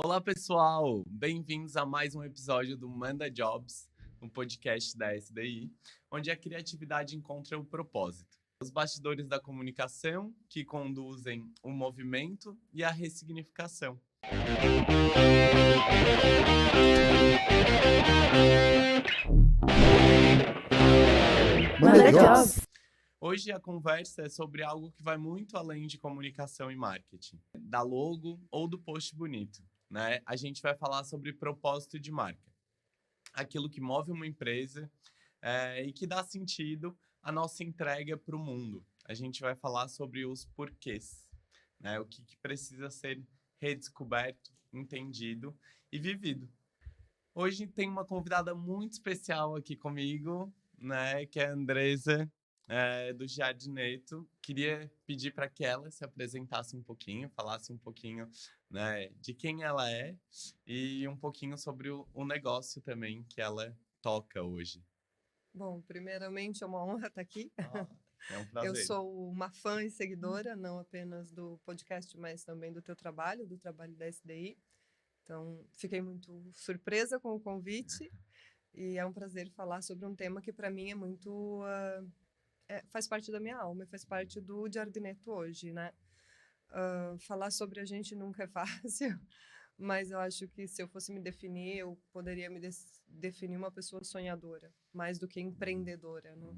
Olá, pessoal! Bem-vindos a mais um episódio do Manda Jobs, um podcast da SDI, onde a criatividade encontra o propósito. Os bastidores da comunicação que conduzem o movimento e a ressignificação. Manda Jobs! Hoje a conversa é sobre algo que vai muito além de comunicação e marketing, da logo ou do post bonito, né? A gente vai falar sobre propósito de marca, aquilo que move uma empresa e que dá sentido à nossa entrega para o mundo. A gente vai falar sobre os porquês, né? O que precisa ser redescoberto, entendido e vivido. Hoje tem uma convidada muito especial aqui comigo, né? Que é a Andresa, do Jardineto. Queria pedir para que ela se apresentasse um pouquinho, falasse um pouquinho, né, de quem ela é e um pouquinho sobre o negócio também que ela toca hoje. Bom, primeiramente é uma honra estar aqui. É um Eu prazer. sou uma fã e seguidora, não apenas do podcast, mas também do teu trabalho, do trabalho da SDI. Então, fiquei muito surpresa com o convite e é um prazer falar sobre um tema que para mim é muito faz parte da minha alma, faz parte do Jardineto hoje, né? Falar sobre a gente nunca é fácil, mas eu acho que se eu fosse me definir, eu poderia me definir uma pessoa sonhadora, mais do que empreendedora, né?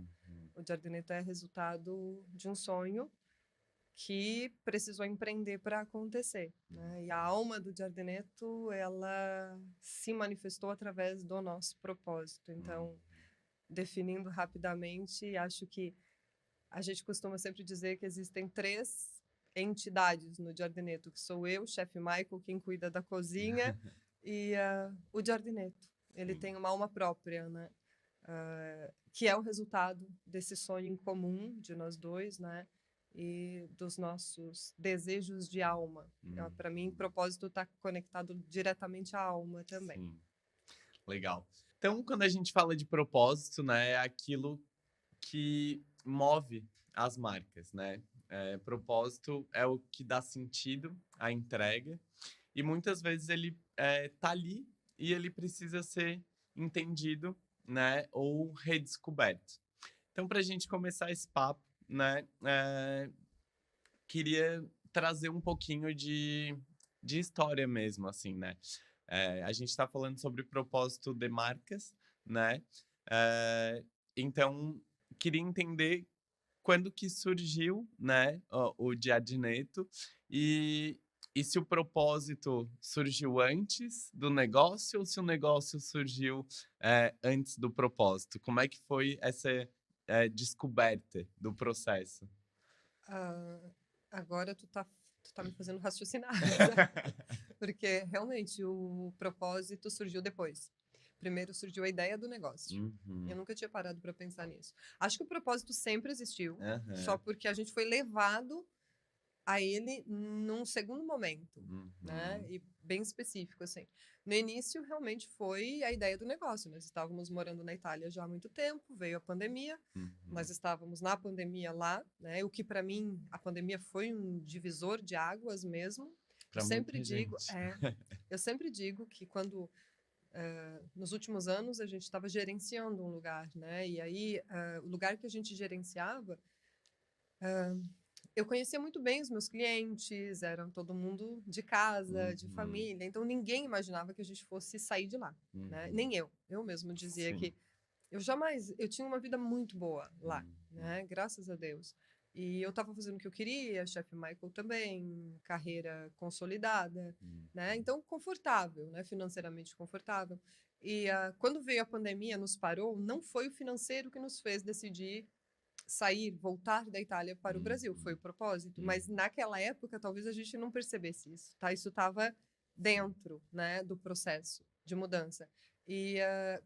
O Jardineto é resultado de um sonho que precisou empreender para acontecer, né? E a alma do Jardineto, ela se manifestou através do nosso propósito. Então, definindo rapidamente, acho que a gente costuma sempre dizer que existem três entidades no Jardineto, que sou eu, chefe Michael, quem cuida da cozinha, e o Jardineto. Ele tem uma alma própria, né? Que é o resultado desse sonho em comum de nós dois, né? E dos nossos desejos de alma. Para mim, propósito está conectado diretamente à alma também. Sim. Legal. Então, quando a gente fala de propósito, né, é aquilo que move as marcas, né? Propósito é o que dá sentido à entrega e muitas vezes ele tá ali e ele precisa ser entendido, né? Ou redescoberto. Então, para a gente começar esse papo, né? Queria trazer um pouquinho de história mesmo, assim, né? A gente está falando sobre propósito de marcas, né? Então, queria entender quando que surgiu, né, o Jardineto e se o propósito surgiu antes do negócio ou se o negócio surgiu antes do propósito. Como é que foi essa descoberta do processo? Agora tu tá me fazendo raciocinar, porque realmente o propósito surgiu depois. Primeiro surgiu a ideia do negócio. Eu nunca tinha parado para pensar nisso. Acho que o propósito sempre existiu, só porque a gente foi levado a ele num segundo momento, né? E bem específico, assim. No início, realmente foi a ideia do negócio. Nós estávamos morando na Itália já há muito tempo, veio a pandemia, nós estávamos na pandemia lá, né? O que para mim a pandemia foi um divisor de águas mesmo. Para muita gente. Eu sempre digo que quando nos últimos anos a gente estava gerenciando um lugar, né? E aí o lugar que a gente gerenciava eu conhecia muito bem os meus clientes, eram todo mundo de casa, de família, então ninguém imaginava que a gente fosse sair de lá, né? Nem eu. Eu mesmo dizia Sim. que eu tinha uma vida muito boa lá, né? Graças a Deus. E eu estava fazendo o que eu queria, chefe Michael também, carreira consolidada, né? Então confortável, né? Financeiramente confortável. E quando veio a pandemia, nos parou, não foi o financeiro que nos fez decidir sair, voltar da Itália para o Brasil, foi o propósito. Mas naquela época, talvez a gente não percebesse isso, tá? Isso estava dentro, né, do processo de mudança. E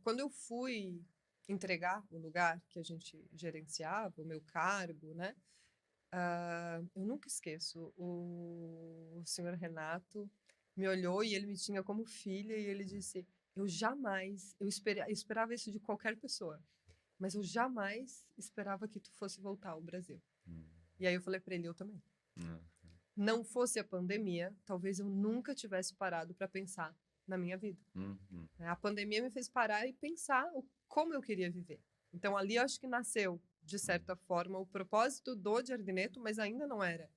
quando eu fui entregar o lugar que a gente gerenciava, o meu cargo, né, eu nunca esqueço, o senhor Renato me olhou e ele me tinha como filha e ele disse, eu esperava isso de qualquer pessoa, mas eu jamais esperava que tu fosse voltar ao Brasil. E aí eu falei para ele, eu também. não fosse a pandemia, talvez eu nunca tivesse parado para pensar na minha vida. A pandemia me fez parar e pensar como eu queria viver. Então, ali eu acho que nasceu, de certa forma, o propósito do Giardineto, mas ainda não era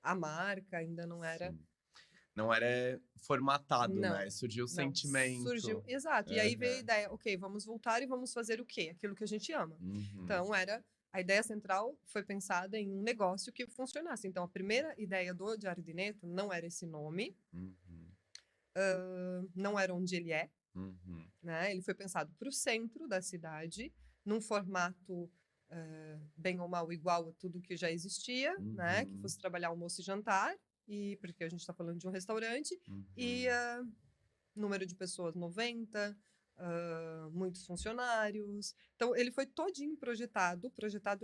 a marca, ainda não era... Sim. Não era formatado, Não, né? Surgiu o não. Surgiu, sentimento. exato. E aí veio a Aham. ideia, ok, vamos voltar e vamos fazer o quê? Aquilo que a gente ama. Uhum. Então, a ideia central foi pensada em um negócio que funcionasse. Então, a primeira ideia do Giardineto não era esse nome, Uhum. não era onde ele é, Uhum. né? Ele foi pensado para o centro da cidade, num formato bem ou mal igual a tudo que já existia, né? Que Uhum. fosse trabalhar almoço e jantar, e porque a gente está falando de um restaurante, e Uhum. número de pessoas 90, muitos funcionários. Então, ele foi todinho projetado,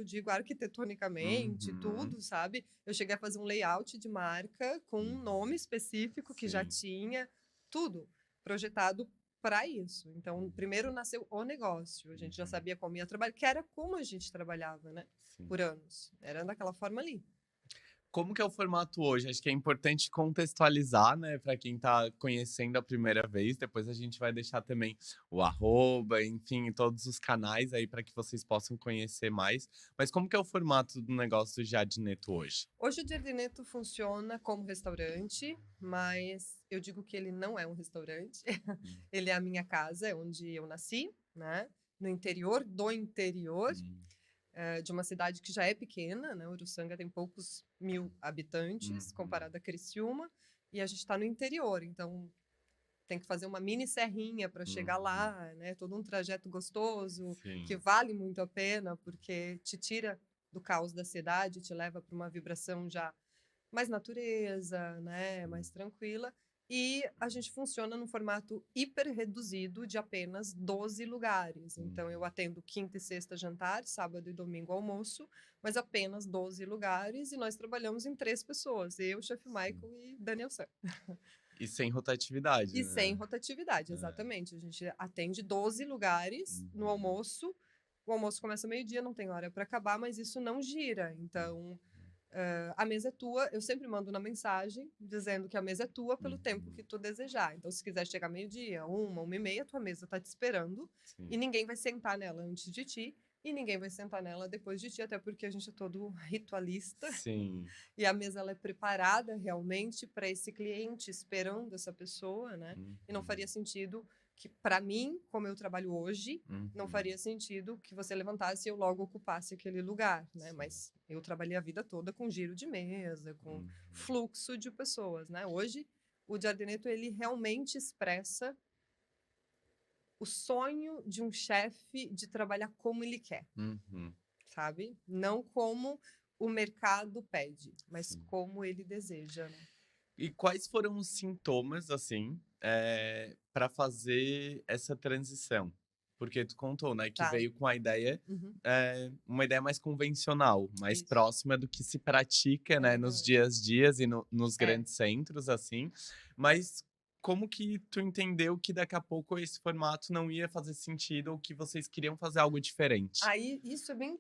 digo, arquitetonicamente, Uhum. tudo, sabe? Eu cheguei a fazer um layout de marca com um nome específico que já Sim. tinha, tudo projetado para isso. Então, primeiro nasceu o negócio, a gente já Uhum. sabia como ia trabalhar, que era como a gente trabalhava, né? Sim. Por anos. Era daquela forma ali. Como que é o formato hoje? Acho que é importante contextualizar, né, para quem está conhecendo a primeira vez. Depois a gente vai deixar também o arroba, enfim, todos os canais aí para que vocês possam conhecer mais. Mas como que é o formato do negócio do Giardineto hoje? Hoje o Giardineto funciona como restaurante, mas eu digo que ele não é um restaurante. Hum. Ele é a minha casa, é onde eu nasci, né? No interior do interior, Hum. de uma cidade que já é pequena, né? Uruçanga tem poucos mil habitantes, Uhum. comparado a Criciúma, e a gente está no interior, então tem que fazer uma mini serrinha para chegar Uhum. lá, né? Todo um trajeto gostoso, que Sim. vale muito a pena, porque te tira do caos da cidade, te leva para uma vibração já mais natureza, né? Mais Hum. tranquila. E a gente funciona num formato hiper reduzido de apenas 12 lugares. Então, eu Uhum. atendo quinta e sexta jantar, sábado e domingo almoço, mas apenas 12 lugares e nós trabalhamos em 3 pessoas, eu, chefe Sim. Michael e Daniel San. E sem rotatividade, E sem né? rotatividade, É. exatamente. A gente atende 12 lugares no Uhum. almoço. O almoço começa meio-dia, não tem hora para acabar, mas isso não gira. Uhum. Então, a mesa é tua. Eu sempre mando na mensagem dizendo que a mesa é tua pelo tempo Uhum. que tu desejar. Então, se quiser chegar meio-dia, 1h30, tua mesa tá te esperando e Sim. ninguém vai sentar nela antes de ti e ninguém vai sentar nela depois de ti, até porque a gente é todo ritualista Sim. e a mesa ela é preparada realmente para esse cliente, esperando essa pessoa, né? E não faria Uhum. sentido que, para mim, como eu trabalho hoje, não Uhum. faria sentido que você levantasse e eu logo ocupasse aquele lugar, né? Sim. Mas eu trabalhei a vida toda com giro de mesa, com Uhum. fluxo de pessoas, né? Hoje, o Giardineto, ele realmente expressa o sonho de um chefe de trabalhar como ele quer, Uhum. sabe? Não como o mercado pede, mas Sim. como ele deseja, né? E quais foram os sintomas, assim, para fazer essa transição? Porque tu contou, né, que Tá. veio com a ideia, Uhum. uma ideia mais convencional, mais Isso. próxima do que se pratica, né, nos Aham. dias a dias e nos É. grandes centros, assim. Mas como que tu entendeu que daqui a pouco esse formato não ia fazer sentido ou que vocês queriam fazer algo diferente? Aí, isso é bem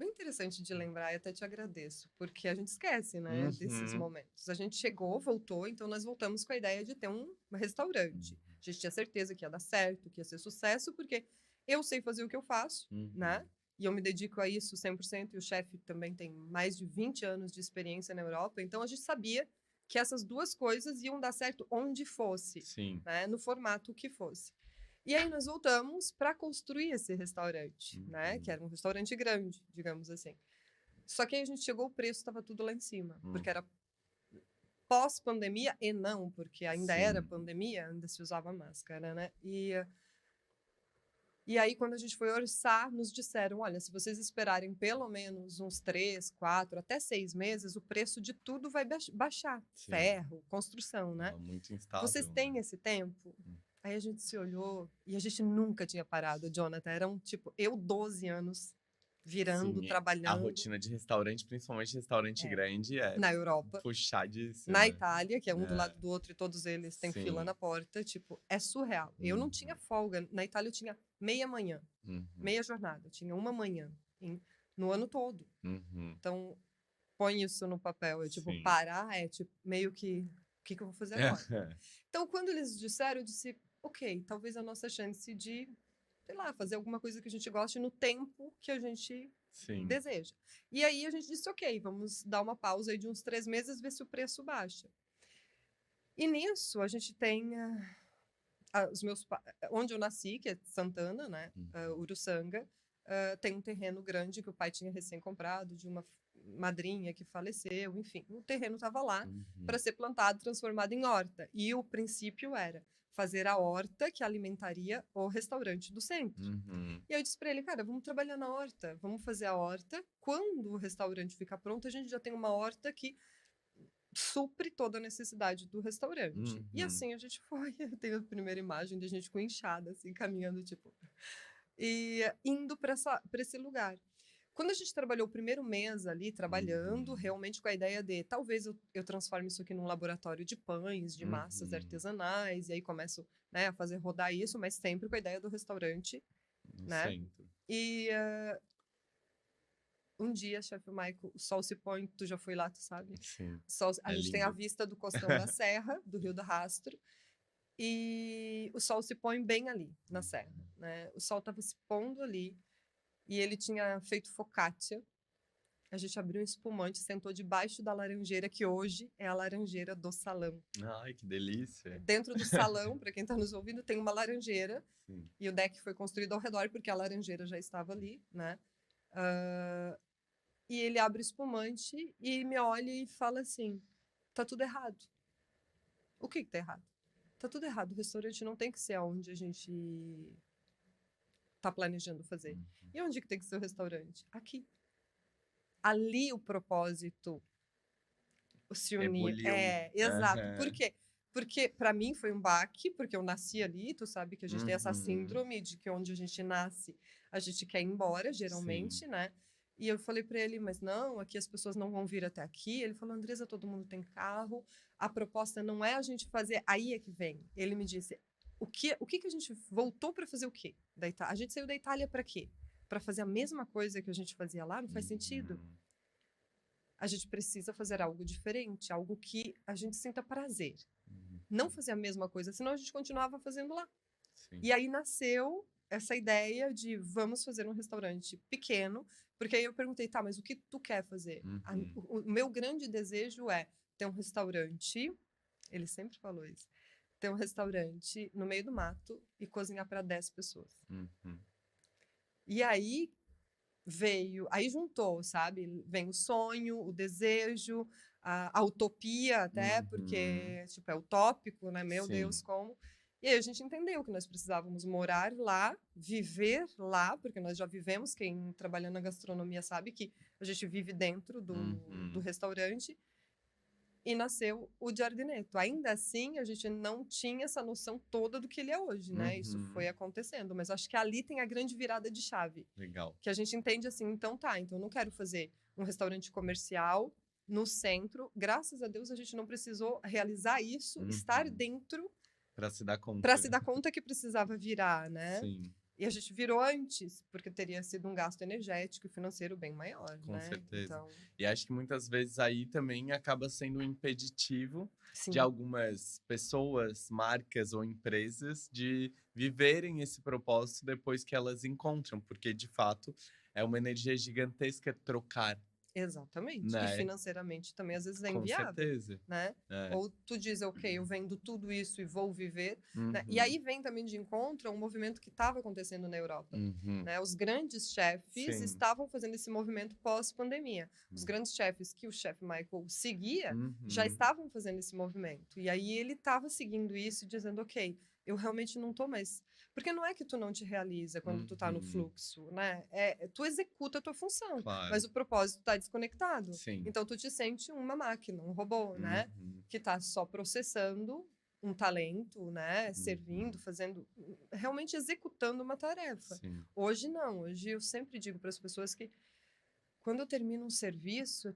interessante de lembrar e até te agradeço, porque a gente esquece, né, desses Uhum. momentos. A gente chegou, voltou, então nós voltamos com a ideia de ter um restaurante. A gente tinha certeza que ia dar certo, que ia ser sucesso, porque eu sei fazer o que eu faço, né? Uhum. E eu me dedico a isso 100%, e o chefe também tem mais de 20 anos de experiência na Europa, então a gente sabia que essas duas coisas iam dar certo onde fosse, Sim. né, no formato que fosse. E aí nós voltamos para construir esse restaurante, né? Que Uhum. era um restaurante grande, digamos assim. Só que aí a gente chegou, o preço estava tudo lá em cima, Hum. porque era pós-pandemia e não, porque ainda era Sim. pandemia, ainda se usava máscara, né? E aí, quando a gente foi orçar, nos disseram: olha, se vocês esperarem pelo menos uns 3, 4, até 6 meses, o preço de tudo vai baixar. Sim. Ferro, construção, né? Tava muito Vocês instável, né? têm esse tempo? Hum. Aí a gente se olhou e a gente nunca tinha parado, Jonathan. Eram, tipo, eu 12 anos virando, Sim, a trabalhando, rotina de restaurante, principalmente restaurante é, grande, é na Europa, na puxadíssima. Itália, que é um do É, lado do outro e todos eles têm fila sim. na porta. Tipo, é surreal. Eu não tinha Uhum, folga. Na Itália eu tinha meia manhã, uhum, meia jornada. Eu tinha uma manhã no ano todo. uhum. Então, põe isso no papel. É tipo, Sim. parar é tipo, meio que, o que eu vou fazer agora? Então, quando eles disseram, eu disse, ok, talvez a nossa chance de, sei lá, fazer alguma coisa que a gente goste no tempo que a gente Sim. deseja. E aí a gente disse, ok, vamos dar uma pausa aí de uns 3 meses, ver se o preço baixa. E nisso a gente tem onde eu nasci, que é Santana, né, Uruçanga, tem um terreno grande que o pai tinha recém comprado de uma madrinha que faleceu, enfim, o terreno estava lá para ser plantado, transformado em horta. E o princípio era fazer a horta que alimentaria o restaurante do centro. E aí eu disse para ele, cara, vamos trabalhar na horta, vamos fazer a horta. Quando o restaurante ficar pronto, a gente já tem uma horta que supre toda a necessidade do restaurante. E assim a gente foi. Eu tenho a primeira imagem de a gente com inchada, assim, caminhando, tipo, e indo para esse lugar. Quando a gente trabalhou o primeiro mês ali, trabalhando, realmente com a ideia de talvez eu transforme isso aqui num laboratório de pães, de massas artesanais, e aí começo, né, a fazer rodar isso, mas sempre com a ideia do restaurante, No né? centro. E um dia, chefe Michael, o sol se põe, tu já foi lá, tu sabe? Sim. A gente tem a vista do costão da serra, do Rio do Rastro, e o sol se põe bem ali, na serra, né? O sol estava se pondo ali, e ele tinha feito focaccia. A gente abriu um espumante, sentou debaixo da laranjeira, que hoje é a laranjeira do salão. Ai, que delícia. Dentro do salão, para quem está nos ouvindo, tem uma laranjeira. Sim. E o deck foi construído ao redor, porque a laranjeira já estava ali, né? E ele abre o espumante e me olha e fala assim, tá tudo errado. O que tá errado? Tá tudo errado. O restaurante não tem que ser onde a gente tá planejando fazer. E onde que tem que ser o restaurante? Aqui. Ali o propósito se unir. Ebuliu. Exato. Por quê? Porque para mim foi um baque, porque eu nasci ali, tu sabe que a gente tem essa síndrome de que onde a gente nasce, a gente quer ir embora, geralmente, Sim. né? E eu falei para ele, mas não, aqui as pessoas não vão vir até aqui. Ele falou, Andresa, todo mundo tem carro, a proposta não é a gente fazer, aí é que vem. Ele me disse, o que a gente voltou para fazer o quê? A gente saiu da Itália para quê? Para fazer a mesma coisa que a gente fazia lá? Não faz sentido. A gente precisa fazer algo diferente, algo que a gente sinta prazer. Não fazer a mesma coisa, senão a gente continuava fazendo lá. Sim. E aí nasceu essa ideia de vamos fazer um restaurante pequeno, porque aí eu perguntei, tá, mas o que tu quer fazer? O meu grande desejo é ter um restaurante, ele sempre falou isso, ter um restaurante no meio do mato e cozinhar para 10 pessoas. E aí aí juntou, sabe? Vem o sonho, o desejo, a utopia até, porque, tipo, é utópico, né? Meu Deus, como... E aí a gente entendeu que nós precisávamos morar lá, viver lá, porque nós já vivemos, quem trabalha na gastronomia sabe que a gente vive dentro do restaurante, e nasceu o Giardinetto. Ainda assim, a gente não tinha essa noção toda do que ele é hoje, né? Isso foi acontecendo, mas acho que ali tem a grande virada de chave. Legal. Que a gente entende assim, então eu não quero fazer um restaurante comercial no centro. Graças a Deus a gente não precisou realizar isso, estar dentro para se dar conta. Para se dar conta que precisava virar, né? Sim. E a gente virou antes, porque teria sido um gasto energético e financeiro bem maior, Com né? certeza. Então... E acho que muitas vezes aí também acaba sendo um impeditivo Sim. de algumas pessoas, marcas ou empresas de viverem esse propósito depois que elas encontram, porque de fato é uma energia gigantesca trocar. Exatamente. Né? E financeiramente também às vezes é Com inviável. certeza. Né? É. Ou tu diz, ok, eu vendo tudo isso e vou viver. Né? E aí vem também de encontro um movimento que estava acontecendo na Europa. Né? Os grandes chefes estavam fazendo esse movimento pós-pandemia. Os grandes chefes que o chefe Michael seguia já estavam fazendo esse movimento. E aí ele estava seguindo isso e dizendo, ok, eu realmente não estou mais... Porque não é que tu não te realiza quando tu tá no fluxo, né? Tu executa a tua função, claro. mas o propósito tá desconectado. Sim. Então tu te sente uma máquina, um robô, né? Que tá só processando um talento, né? Servindo, fazendo, realmente executando uma tarefa. Sim. Hoje não, hoje eu sempre digo para as pessoas que quando eu termino um serviço,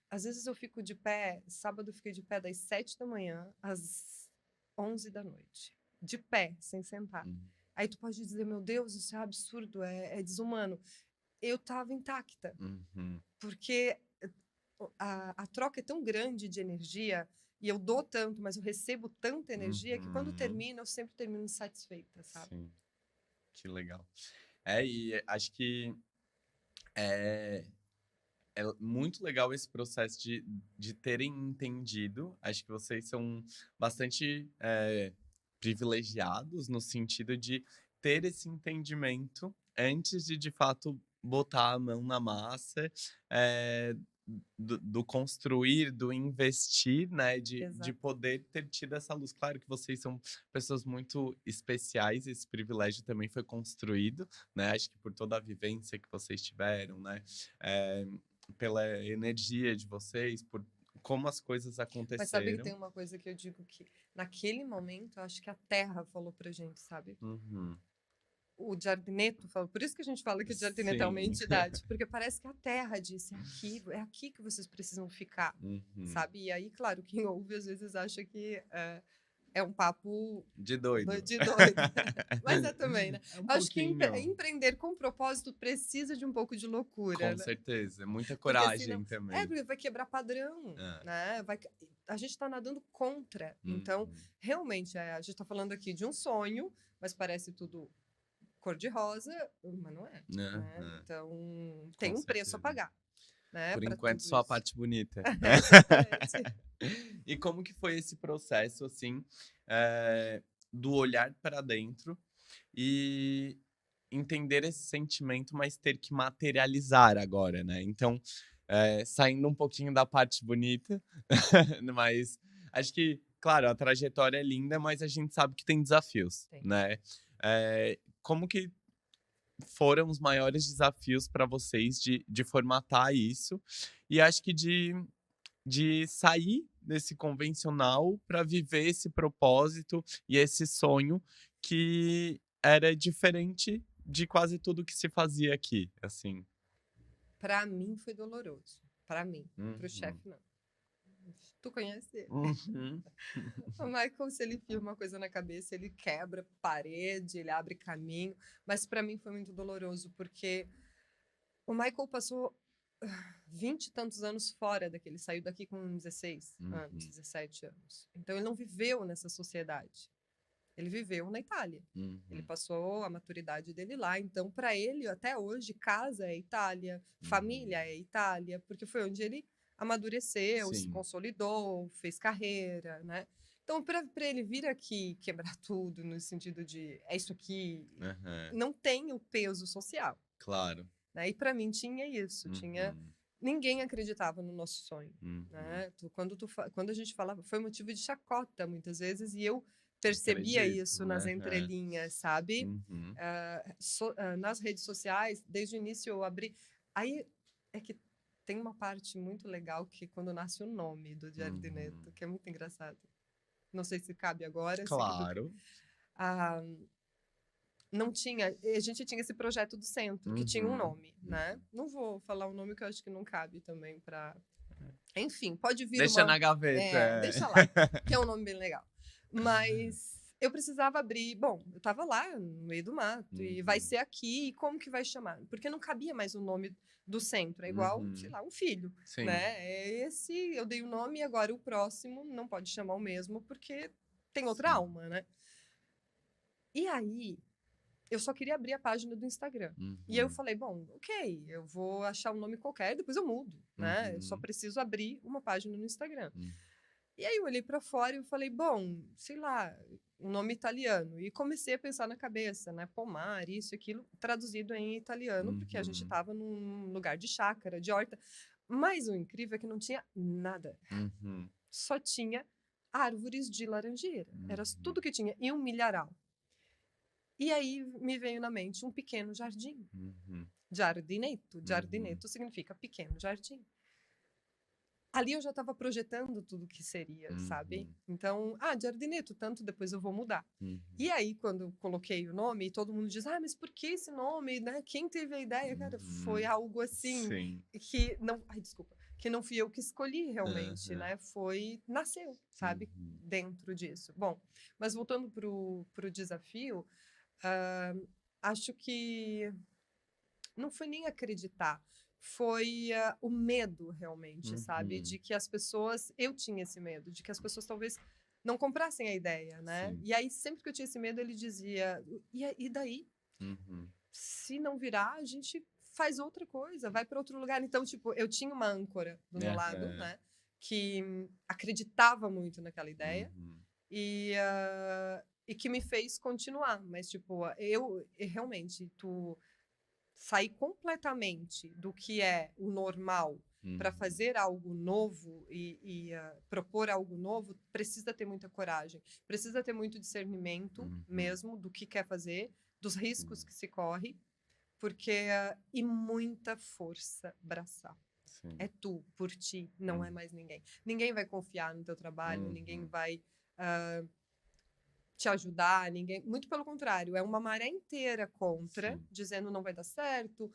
às vezes eu fico de pé, sábado eu fiquei de pé das 7 da manhã às 11 da noite. De pé, sem sentar. Aí tu pode dizer, meu Deus, isso é absurdo, é desumano. Eu tava intacta. Porque a troca é tão grande de energia, e eu dou tanto, mas eu recebo tanta energia, que quando termina, eu sempre termino satisfeita, sabe? Sim, que legal. E acho que é, é muito legal esse processo de terem entendido. Acho que vocês são bastante privilegiados no sentido de ter esse entendimento antes de fato, botar a mão na massa, é, do construir, do investir, né? De Exato. poder ter tido essa luz. Claro que vocês são pessoas muito especiais, esse privilégio também foi construído, né? Acho que por toda a vivência que vocês tiveram, né? Pela energia de vocês, por como as coisas Mas sabe que aconteceram. tem uma coisa que eu digo que, naquele momento, eu acho que a terra falou pra gente, sabe? Uhum. O jardineto falou, por isso que a gente fala que o jardineto é uma Sim. entidade, porque parece que a terra disse, é aqui que vocês precisam ficar, Uhum. sabe? E aí, claro, quem ouve às vezes acha que é um papo De doido. de doido. Mas é também, né? É um Acho que pouquinho. empreender com propósito precisa de um pouco de loucura, Com né? certeza. Muita Porque coragem senão, também. porque vai quebrar padrão, É. né? A gente está nadando contra. Então, Uhum. realmente, a gente está falando aqui de um sonho, mas parece tudo cor-de-rosa, mas não é, né? Uhum. Então, tem Com um preço a certeza. pagar, né? Por Para enquanto, tudo só a isso. parte bonita. Exatamente. E como que foi esse processo, assim, do olhar para dentro e entender esse sentimento, mas ter que materializar agora, né? Então, saindo um pouquinho da parte bonita, mas acho que, claro, a trajetória é linda, mas a gente sabe que tem desafios, Tem. né? Como que foram os maiores desafios para vocês de formatar isso? E acho que de sair desse convencional para viver esse propósito e esse sonho que era diferente de quase tudo que se fazia aqui, assim. Para mim foi doloroso. Para mim. Para o Uhum. chefe, não. Tu conhece ele? Uhum. O Michael, se ele enfia uma coisa na cabeça, ele quebra parede, ele abre caminho. Mas para mim foi muito doloroso, porque o Michael passou 20 e tantos anos fora daqui. Ele saiu daqui com 16 anos, Uhum. 17 anos. Então ele não viveu nessa sociedade. Ele viveu na Itália. Ele Uhum. passou a maturidade dele lá. Então, para ele, até hoje, casa é Itália, família é Itália, porque foi onde ele amadureceu, se Sim. consolidou, fez carreira, né? Então, para ele vir aqui quebrar tudo, no sentido de é isso aqui, Uhum. não tem o peso social. Claro. Né? E para mim tinha isso, tinha Uhum. ninguém acreditava no nosso sonho, Uhum. né? Quando a gente falava, foi motivo de chacota muitas vezes e eu percebia Acredito. isso nas Uhum. entrelinhas, sabe? Uhum. Nas redes sociais, desde o início eu abri. Aí é que tem uma parte muito legal que é quando nasce o nome do Jardineto, que é muito engraçado. Não sei se cabe agora. Claro. Não tinha, a gente tinha esse projeto do centro, que tinha um nome, né? Não vou falar o nome que eu acho que não cabe também para. Enfim, pode vir Deixa uma. na gaveta. Deixa lá, que é um nome bem legal. Mas eu precisava abrir. Bom, eu estava lá no meio do mato e vai ser aqui, e como que vai chamar? Porque não cabia mais o nome do centro, é igual, sei lá, um filho, Sim. né? É esse, eu dei o nome e agora o próximo não pode chamar o mesmo porque tem outra Sim. alma, né? E aí, eu só queria abrir a página do Instagram. E eu falei, bom, ok, eu vou achar um nome qualquer, depois eu mudo, né? Eu só preciso abrir uma página no Instagram. E aí eu olhei para fora e falei, bom, sei lá, um nome italiano. E comecei a pensar na cabeça, né? Pomar, isso e aquilo, traduzido em italiano, porque a gente estava num lugar de chácara, de horta. Mas o incrível é que não tinha nada. Só tinha árvores de laranjeira. Era tudo que tinha. E um milharal. E aí me veio na mente um pequeno jardim. Jardineto. Jardineto significa pequeno jardim. Ali eu já estava projetando tudo o que seria, sabe? Então, jardineto, tanto depois eu vou mudar. E aí, quando eu coloquei o nome, todo mundo diz, mas por que esse nome, né? Quem teve a ideia? Cara, foi algo assim, Sim. que não... Ai, desculpa. Que não fui eu que escolhi realmente, né? Nasceu, sabe? Dentro disso. Bom, mas voltando pro desafio, acho que não foi nem acreditar, foi o medo, realmente, sabe? Uhum. De que as pessoas... Eu tinha esse medo, de que as pessoas talvez não comprassem a ideia, né? Sim. E aí, sempre que eu tinha esse medo, ele dizia... E daí? Uhum. Se não virar, a gente faz outra coisa, vai para outro lugar. Então, tipo, eu tinha uma âncora do meu lado, Aham. né? Que acreditava muito naquela ideia. Uhum. E que me fez continuar. Mas, tipo, eu realmente, tu sair completamente do que é o normal para Uhum. fazer algo novo e propor algo novo, precisa ter muita coragem, precisa ter muito discernimento Uhum. mesmo do que quer fazer, dos riscos Sim. que se corre, porque e muita força braçal. Sim. É tu, por ti, não é mais ninguém. Ninguém vai confiar no teu trabalho, ninguém Uhum. vai te ajudar, ninguém. Muito pelo contrário, é uma maré inteira contra, Sim. dizendo não vai dar certo,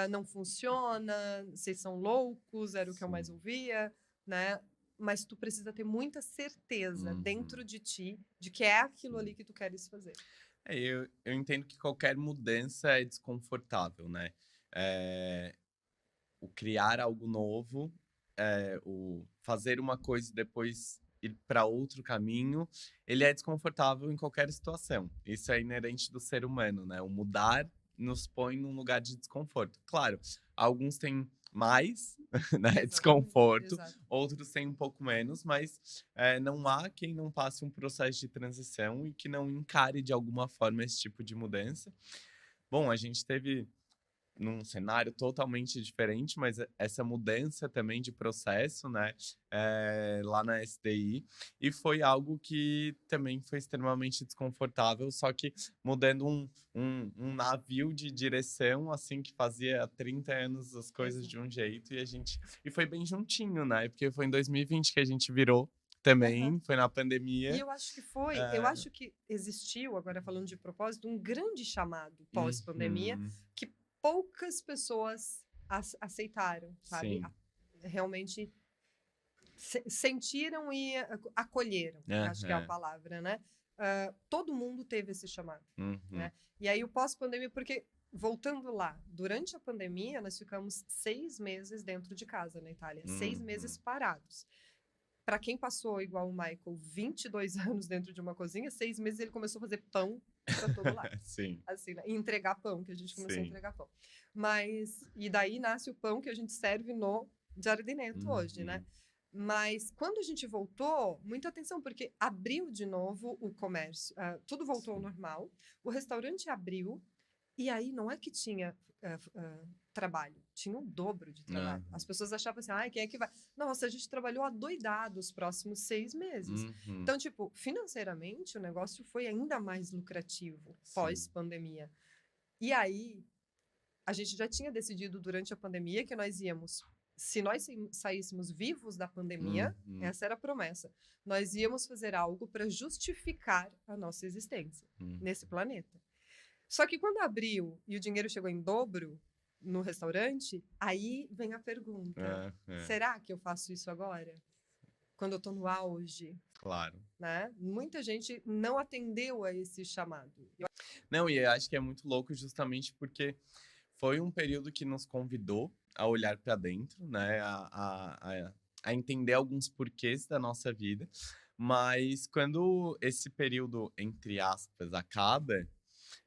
não funciona, vocês são loucos, era o que eu mais Sim. ouvia, né? Mas tu precisa ter muita certeza Uhum. dentro de ti de que é aquilo Sim. ali que tu queres fazer. Eu entendo que qualquer mudança é desconfortável, né? É, o criar algo novo, o fazer uma coisa e depois ir para outro caminho, ele é desconfortável em qualquer situação. Isso é inerente do ser humano, né? O mudar nos põe num lugar de desconforto. Claro, alguns têm mais, né, Exatamente, desconforto, exato. outros têm um pouco menos, mas não há quem não passe um processo de transição e que não encare de alguma forma esse tipo de mudança. Bom, a gente teve num cenário totalmente diferente, mas essa mudança também de processo, né, lá na SDI, e foi algo que também foi extremamente desconfortável, só que mudando um navio de direção, assim, que fazia há 30 anos as coisas de Exato. um jeito, e foi bem juntinho, né, porque foi em 2020 que a gente virou Aham. também, foi na E pandemia. eu acho que existiu, agora falando de propósito, um grande chamado pós-pandemia Uhum, que poucas pessoas aceitaram, sabe? sim. Realmente sentiram e acolheram, acho que é a Aham, palavra, né? Todo mundo teve esse chamado, uhum, né? E aí o pós-pandemia, porque voltando lá, durante a pandemia nós ficamos 6 meses dentro de casa na Itália, 6 meses uhum. parados. Para quem passou, igual o Michael, 22 anos dentro de uma cozinha, 6 meses ele começou a fazer pão para todo lado. Sim, Assim, né? E entregar pão, que a gente começou a sim. entregar pão. E daí nasce o pão que a gente serve no Giardinetto hoje, né? Uhum, Mas quando a gente voltou, muita atenção, porque abriu de novo o comércio, tudo voltou ao sim. normal, o restaurante abriu, e aí não é que tinha trabalho, tinha o dobro de trabalho. As Aham, pessoas achavam assim, quem é que vai? Nossa, a gente trabalhou adoidado os próximos 6 meses. uhum, Então, tipo, financeiramente o negócio foi ainda mais lucrativo sim. pós-pandemia. E aí, a gente já tinha decidido durante a pandemia que nós íamos, se nós saíssemos vivos da pandemia, Uhum, essa era a promessa, nós íamos fazer algo para justificar a nossa existência uhum. nesse planeta. Só que quando abriu e o dinheiro chegou em dobro no restaurante, aí vem a pergunta: Aham, será que eu faço isso agora? Quando eu estou no auge, claro. né? Muita gente não atendeu a esse chamado. Não, e eu acho que é muito louco justamente porque foi um período que nos convidou a olhar para dentro, né? A entender alguns porquês da nossa vida. Mas quando esse período, entre aspas, acaba,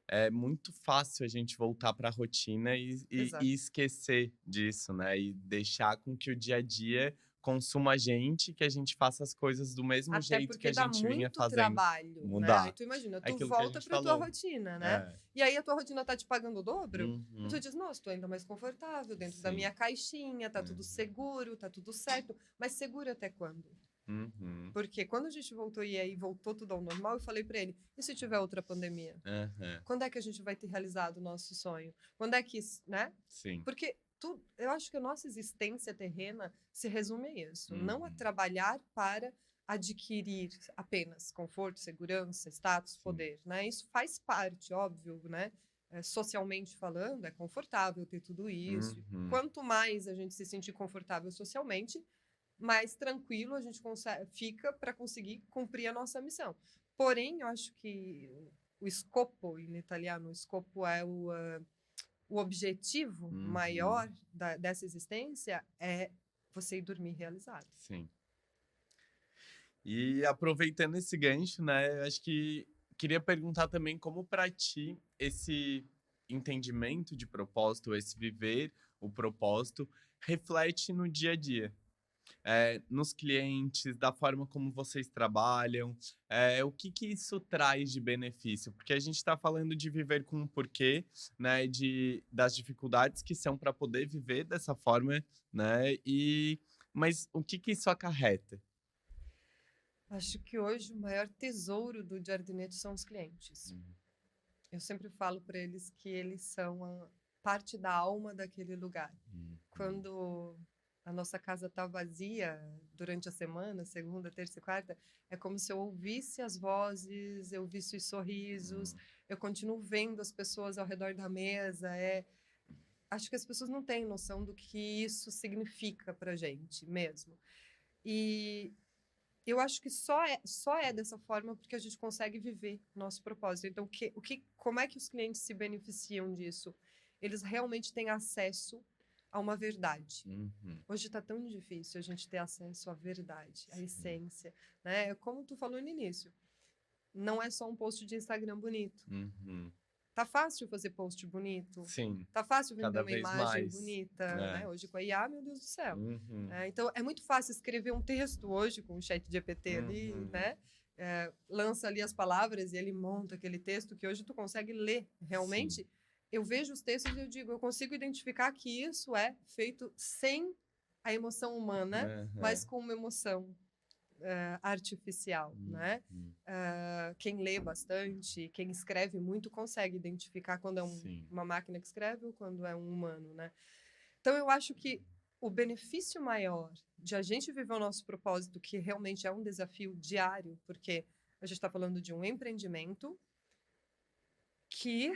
é muito fácil a gente voltar para a rotina e Exato. esquecer disso, né? E deixar com que o dia a dia consuma a gente, que a gente faça as coisas do mesmo Até jeito que a porque dá gente vinha muito fazendo. trabalho, né? Aí Mudar. tu imagina, tu Aquilo que a volta gente para tua falou. rotina, né? É. E aí a tua rotina tá te pagando o dobro, e tu Uhum. diz, nossa, tô ainda mais confortável dentro da Sim. minha caixinha, tá tudo Uhum. seguro, tá tudo certo. Mas seguro até quando? Uhum. Porque quando a gente voltou e aí voltou tudo ao normal, eu falei para ele, e se tiver outra pandemia? Aham. Quando é que a gente vai ter realizado o nosso sonho? Quando é que, né? Sim. Porque eu acho que a nossa existência terrena se resume a isso, não a Uhum. trabalhar para adquirir apenas conforto, segurança, status, Sim. poder, né? Isso faz parte, óbvio, né? Socialmente falando, é confortável ter tudo isso. Uhum. Quanto mais a gente se sentir confortável socialmente, mais tranquilo a gente fica para conseguir cumprir a nossa missão. Porém, eu acho que o scopo, em italiano, o scopo é o objetivo maior dessa existência é você ir dormir realizado. Sim. E aproveitando esse gancho, né, eu acho que queria perguntar também como para ti esse entendimento de propósito, esse viver o propósito, reflete no dia a dia. Nos clientes, da forma como vocês trabalham, o que isso traz de benefício? Porque a gente está falando de viver com um porquê, né, das dificuldades que são para poder viver dessa forma, né, mas o que isso acarreta? Acho que hoje o maior tesouro do Giardinetti são os clientes. Eu sempre falo para eles que eles são a parte da alma daquele lugar. Quando a nossa casa está vazia durante a semana, segunda, terça e quarta, é como se eu ouvisse as vozes, eu ouvisse os sorrisos, eu continuo vendo as pessoas ao redor da mesa. Acho que as pessoas não têm noção do que isso significa para a gente mesmo. E eu acho que só é dessa forma porque a gente consegue viver nosso propósito. Então, como é que os clientes se beneficiam disso? Eles realmente têm acesso a uma verdade. Hoje está tão difícil a gente ter acesso à verdade, à essência, né? Como tu falou no início, não é só um post de Instagram bonito. Tá fácil fazer post bonito. Sim. Tá fácil vender Cada uma vez imagem mais, bonita, né? Hoje com a IA, meu Deus do céu. Uhum. Então, é muito fácil escrever um texto hoje com o ChatGPT ali, Uhum. né? Lança ali as palavras e ele monta aquele texto que hoje tu consegue ler realmente. Sim. Eu vejo os textos e eu digo, eu consigo identificar que isso é feito sem a emoção humana, mas com uma emoção artificial, né? Quem lê bastante, quem escreve muito, consegue identificar quando é uma máquina que escreve ou quando é um humano, né? Então, eu acho que o benefício maior de a gente viver o nosso propósito, que realmente é um desafio diário, porque a gente está falando de um empreendimento que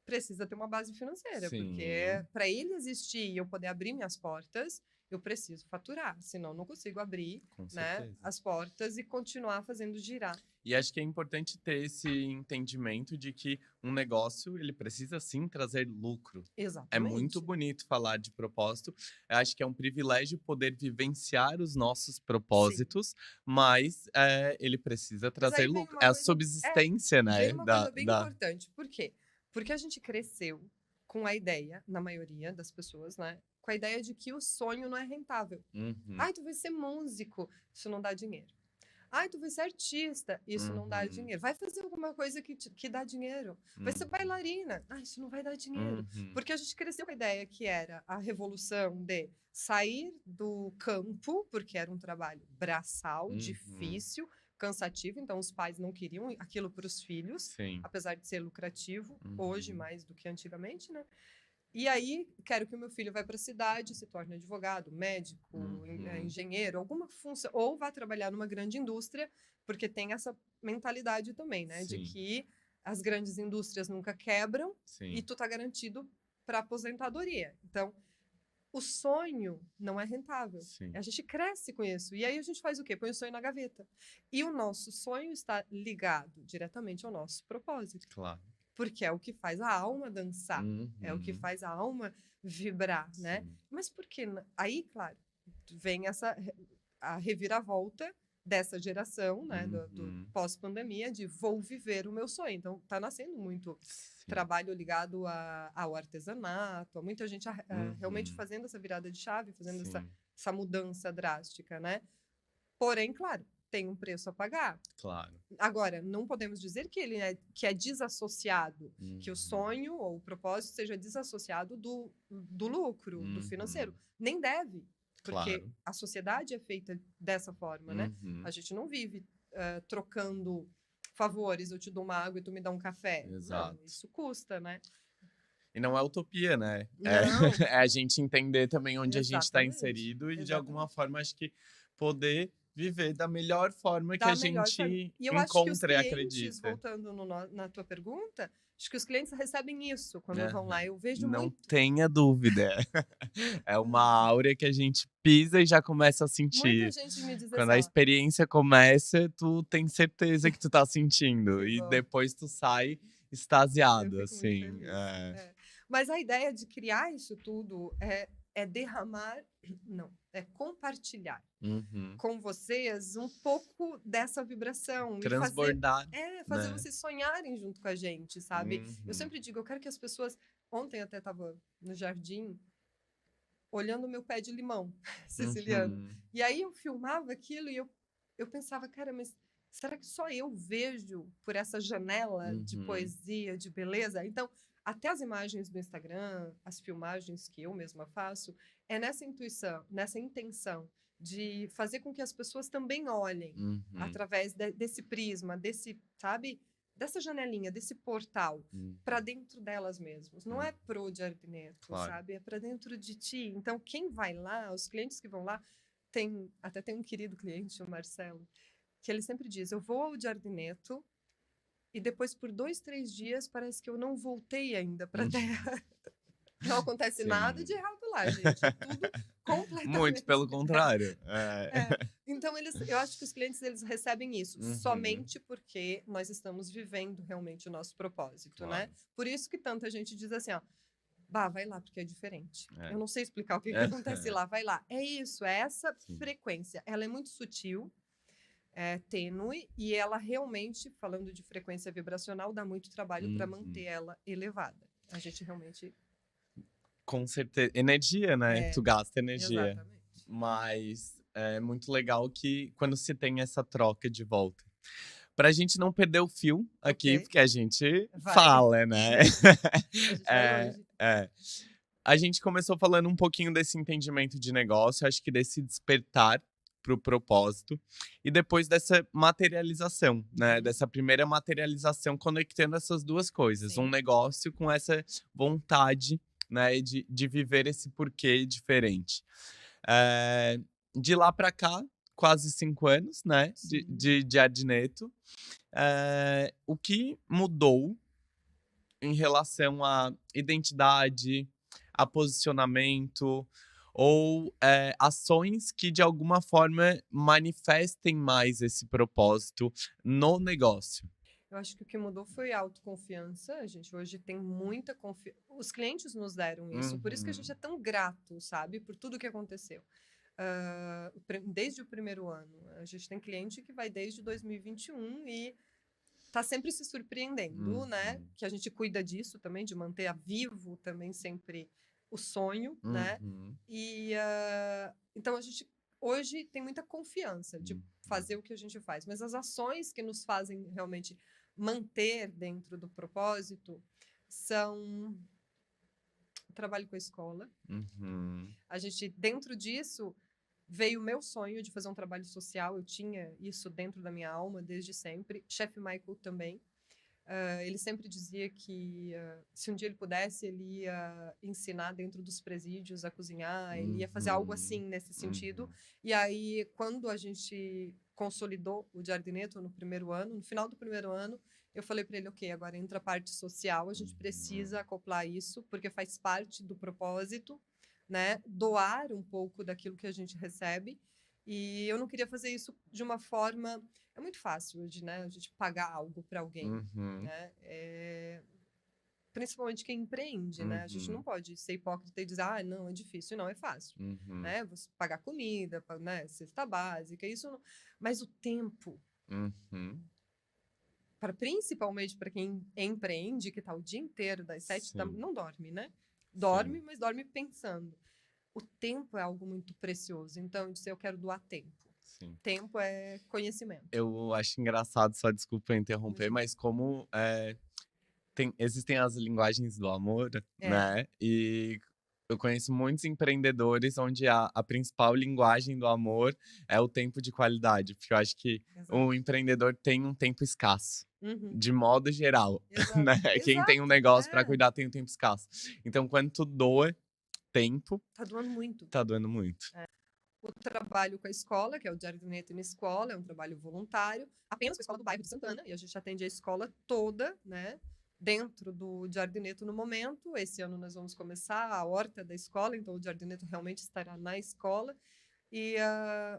precisa ter uma base financeira, porque para ele existir e eu poder abrir minhas portas, eu preciso faturar, senão não consigo abrir, né, as portas e continuar fazendo girar. E acho que é importante ter esse entendimento de que um negócio, ele precisa sim trazer lucro. Exatamente. É muito bonito falar de propósito. Eu acho que é um privilégio poder vivenciar os nossos propósitos, mas ele precisa trazer lucro. É a subsistência, né? Vem uma coisa bem importante. Por quê? Porque a gente cresceu com a ideia, na maioria das pessoas, né? Com a ideia de que o sonho não é rentável. Ai, tu vai ser músico, isso não dá dinheiro. Ai, tu vai ser artista, isso não dá dinheiro. Vai fazer alguma coisa que dá dinheiro. Vai ser bailarina, isso não vai dar dinheiro. Porque a gente cresceu com a ideia que era a revolução de sair do campo, porque era um trabalho braçal, difícil, cansativo, então os pais não queriam aquilo para os filhos, apesar de ser lucrativo, hoje mais do que antigamente, né? E aí, quero que o meu filho vá para a cidade, se torne advogado, médico, engenheiro, alguma função, ou vá trabalhar numa grande indústria, porque tem essa mentalidade também, né? De que as grandes indústrias nunca quebram e tu tá garantido para aposentadoria. Então, o sonho não é rentável. A gente cresce com isso. E aí a gente faz o quê? Põe o sonho na gaveta. E o nosso sonho está ligado diretamente ao nosso propósito. Claro. Porque é o que faz a alma dançar, é o que faz a alma vibrar, né? Mas por que? Aí, claro, vem a reviravolta dessa geração, né, do pós-pandemia, de vou viver o meu sonho. Então, está nascendo muito trabalho ligado ao artesanato, a muita gente realmente fazendo essa virada de chave, fazendo essa mudança drástica, né? Porém, claro, tem um preço a pagar. Claro. Agora, não podemos dizer que é desassociado, que o sonho ou o propósito seja desassociado do lucro, do financeiro. Nem deve, porque a sociedade é feita dessa forma, né? A gente não vive trocando favores, eu te dou uma água e tu me dá um café. Exato. Não, isso custa, né? E não é utopia, né? Não. É a gente entender também onde a gente está inserido e, de alguma forma, acho que poder viver da melhor forma que a gente e eu encontra acho que os e clientes, acredita. voltando na tua pergunta, acho que os clientes recebem isso quando vão lá. Eu vejo Não muito. tenha dúvida. É uma áurea que a gente pisa e já começa a sentir. Muita gente me diz Quando assim, a experiência começa, tu tem certeza que tu tá sentindo. E bom. depois tu sai extasiado, Eu fico muito assim. feliz. Mas a ideia de criar isso tudo é derramar, não, é compartilhar com vocês um pouco dessa vibração e Transbordar, fazer né? vocês sonharem junto com a gente, sabe? Eu Uhum, sempre digo, eu quero que as pessoas... Ontem até estava no jardim olhando o meu pé de limão siciliano. uhum, E aí eu filmava aquilo e eu pensava, cara, mas será que só eu vejo por essa janela de uhum, poesia, de beleza? Então, até as imagens do Instagram, as filmagens que eu mesma faço, é nessa intuição, nessa intenção de fazer com que as pessoas também olhem uhum, através desse prisma, desse, sabe, dessa janelinha, desse portal uhum, para dentro delas mesmas. Não uhum, é pro jardineto, claro. sabe? É para dentro de ti. Então, quem vai lá, os clientes que vão lá, até tem um querido cliente, o Marcelo, que ele sempre diz: eu vou ao jardineto e depois, por 2, 3 dias, parece que eu não voltei ainda para a terra. Não acontece nada de Sim. errado lá, gente. É tudo Muito completamente. pelo contrário. É. É. Então, eu acho que os clientes eles recebem isso Uhum, somente porque nós estamos vivendo realmente o nosso propósito, né? claro. Por isso que tanta gente diz assim, ó, bah, vai lá, porque é diferente. É. Eu não sei explicar o que, que acontece lá, vai lá. É isso, é essa Sim. frequência. Ela é muito sutil, é tênue, e ela realmente, falando de frequência vibracional, dá muito trabalho para manter Uhum. ela elevada. A gente realmente. Com certeza. Energia, né? É, Tu gasta energia. exatamente. Mas é muito legal que quando se tem essa troca de volta. Pra gente não perder o fio aqui, Ok? porque a gente Vai. fala, né? A gente vai É, longe. é. A gente começou falando um pouquinho desse entendimento de negócio, acho que desse despertar para o propósito, e depois dessa materialização, né? Uhum. Dessa primeira materialização, conectando essas duas coisas, um Sim. negócio com essa vontade, né, de viver esse porquê diferente. É, de lá para cá, quase 5 anos, né, Sim. de Adineto, o que mudou em relação à identidade, a posicionamento ou ações que de alguma forma manifestem mais esse propósito no negócio. Eu acho que o que mudou foi a autoconfiança. A gente hoje tem muita confiança. Os clientes nos deram isso, por isso que a gente Uhum, é tão grato, sabe? Por tudo que aconteceu. Desde o primeiro ano. A gente tem cliente que vai desde 2021 e tá sempre se surpreendendo, né? uhum, Que a gente cuida disso também, de manter a vivo também sempre o sonho, né? uhum, E então a gente hoje tem muita confiança de uhum, fazer o que a gente faz, mas as ações que nos fazem realmente manter dentro do propósito são o trabalho com a escola. uhum, A gente, dentro disso, veio o meu sonho de fazer um trabalho social. Eu tinha isso dentro da minha alma desde sempre. Chefe Michael também. Ele sempre dizia que se um dia ele pudesse, ele ia ensinar dentro dos presídios a cozinhar, ele ia fazer algo uhum, assim nesse sentido. uhum, E aí, quando a gente consolidou o Jardineto no primeiro ano, no final do primeiro ano, eu falei para ele, ok, agora entra a parte social, a gente uhum, precisa acoplar isso, porque faz parte do propósito, né? Doar um pouco daquilo que a gente recebe. E eu não queria fazer isso de uma forma... É muito fácil hoje, né? A gente pagar algo para alguém, uhum, né? Principalmente quem empreende, né? A gente não uhum, pode ser hipócrita e dizer, ah, não, é difícil. Não, é fácil, uhum, né? Você pagar comida, né? Cesta básica, isso não... Mas o tempo, uhum. principalmente para quem empreende, que está o dia inteiro, das 7 da... Sim, Não dorme, né? sim, Dorme, mas dorme pensando. O tempo é algo muito precioso. Então, eu disse, eu quero doar tempo. sim. Tempo é conhecimento. Eu acho engraçado, só desculpa interromper, Imagina. mas como existem as linguagens do amor, É, né? E eu conheço muitos empreendedores onde a principal linguagem do amor é o tempo de qualidade, porque eu acho que exato. o empreendedor tem um tempo escasso. Uhum. De modo geral, Exato. né? Quem tem um Exato. negócio para É. cuidar tem um tempo escasso. Então, quando tu doa tempo, Tá doando muito. tá doando muito. O trabalho com a escola, que é o Jardineto na Escola, é um trabalho voluntário, apenas com a escola do bairro de Santana, e a gente atende a escola toda, né? Dentro do Jardineto no momento. Esse ano nós vamos começar a horta da escola, então o Jardineto realmente estará na escola. E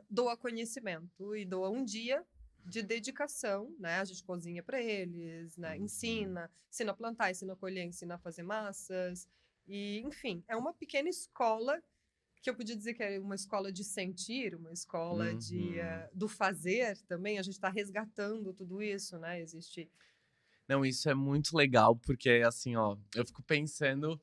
doa conhecimento, e doa um dia de dedicação, né? A gente cozinha para eles, né? Uhum. Ensina a plantar, ensina a colher, ensina a fazer massas. E, enfim, é uma pequena escola que eu podia dizer que é uma escola de sentir, uma escola Uhum. do fazer também. A gente está resgatando tudo isso, né? Existe. Não, isso é muito legal, porque assim, ó, eu fico pensando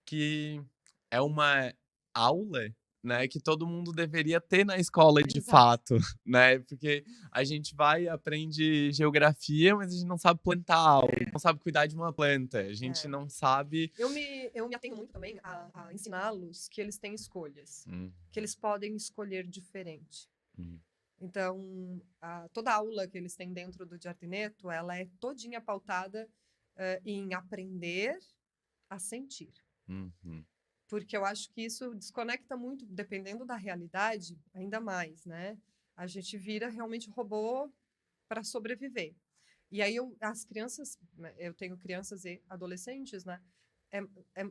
que é uma aula, né, que todo mundo deveria ter na escola de Exato. fato, né? Porque a gente vai, aprende geografia, mas a gente não sabe plantar algo, não sabe cuidar de uma planta, a gente É. não sabe. Eu me atenho muito também a ensiná-los que eles têm escolhas, Hum, que eles podem escolher diferente. hum, Então, toda aula que eles têm dentro do Giardineto, ela é todinha pautada em aprender a sentir. hum. Porque eu acho que isso desconecta muito, dependendo da realidade, ainda mais, né? A gente vira realmente robô para sobreviver. E aí as crianças, né, eu tenho crianças e adolescentes, né? É, é,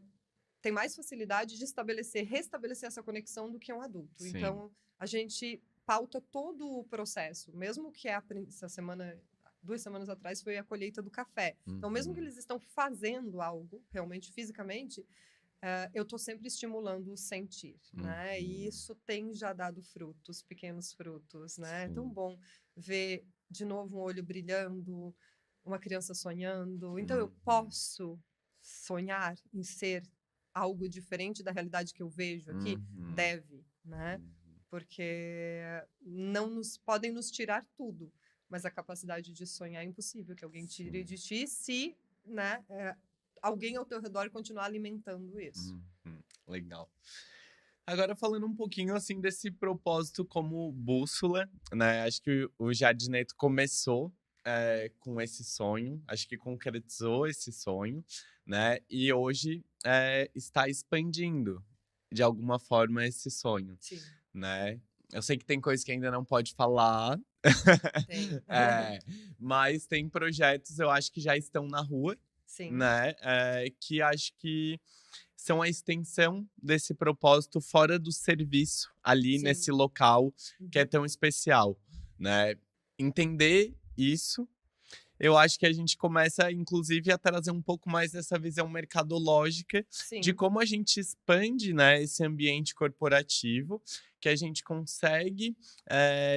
tem mais facilidade de restabelecer essa conexão do que um adulto. Sim. Então, a gente pauta todo o processo, mesmo que essa semana, 2 semanas atrás, foi a colheita do café. Então, mesmo que Uhum. eles estão fazendo algo, realmente, fisicamente, eu estou sempre estimulando o sentir, né? E Uhum. isso tem já dado frutos, pequenos frutos, né? É tão Sim. bom ver de novo um olho brilhando, uma criança sonhando. Então eu Uhum. posso sonhar em ser algo diferente da realidade que eu vejo aqui? Uhum. Deve, né? Uhum. Porque não podem nos tirar tudo, mas a capacidade de sonhar é impossível que alguém tire Sim. de ti se, né, alguém ao teu redor continuar alimentando isso. Uhum. Legal. Agora falando um pouquinho assim desse propósito como bússola, né? Acho que o Jardineto começou com esse sonho, acho que concretizou esse sonho, né? E hoje está expandindo de alguma forma esse sonho, Sim, né? Eu sei que tem coisa que ainda não pode falar, tem. mas tem projetos eu acho que já estão na rua, Sim, né? Que acho que são a extensão desse propósito fora do serviço, ali sim. nesse local que é Uhum. tão especial, né? Entender isso, eu acho que a gente começa, inclusive, a trazer um pouco mais dessa visão mercadológica de Sim, como a gente expande, né, esse ambiente corporativo, que a gente consegue,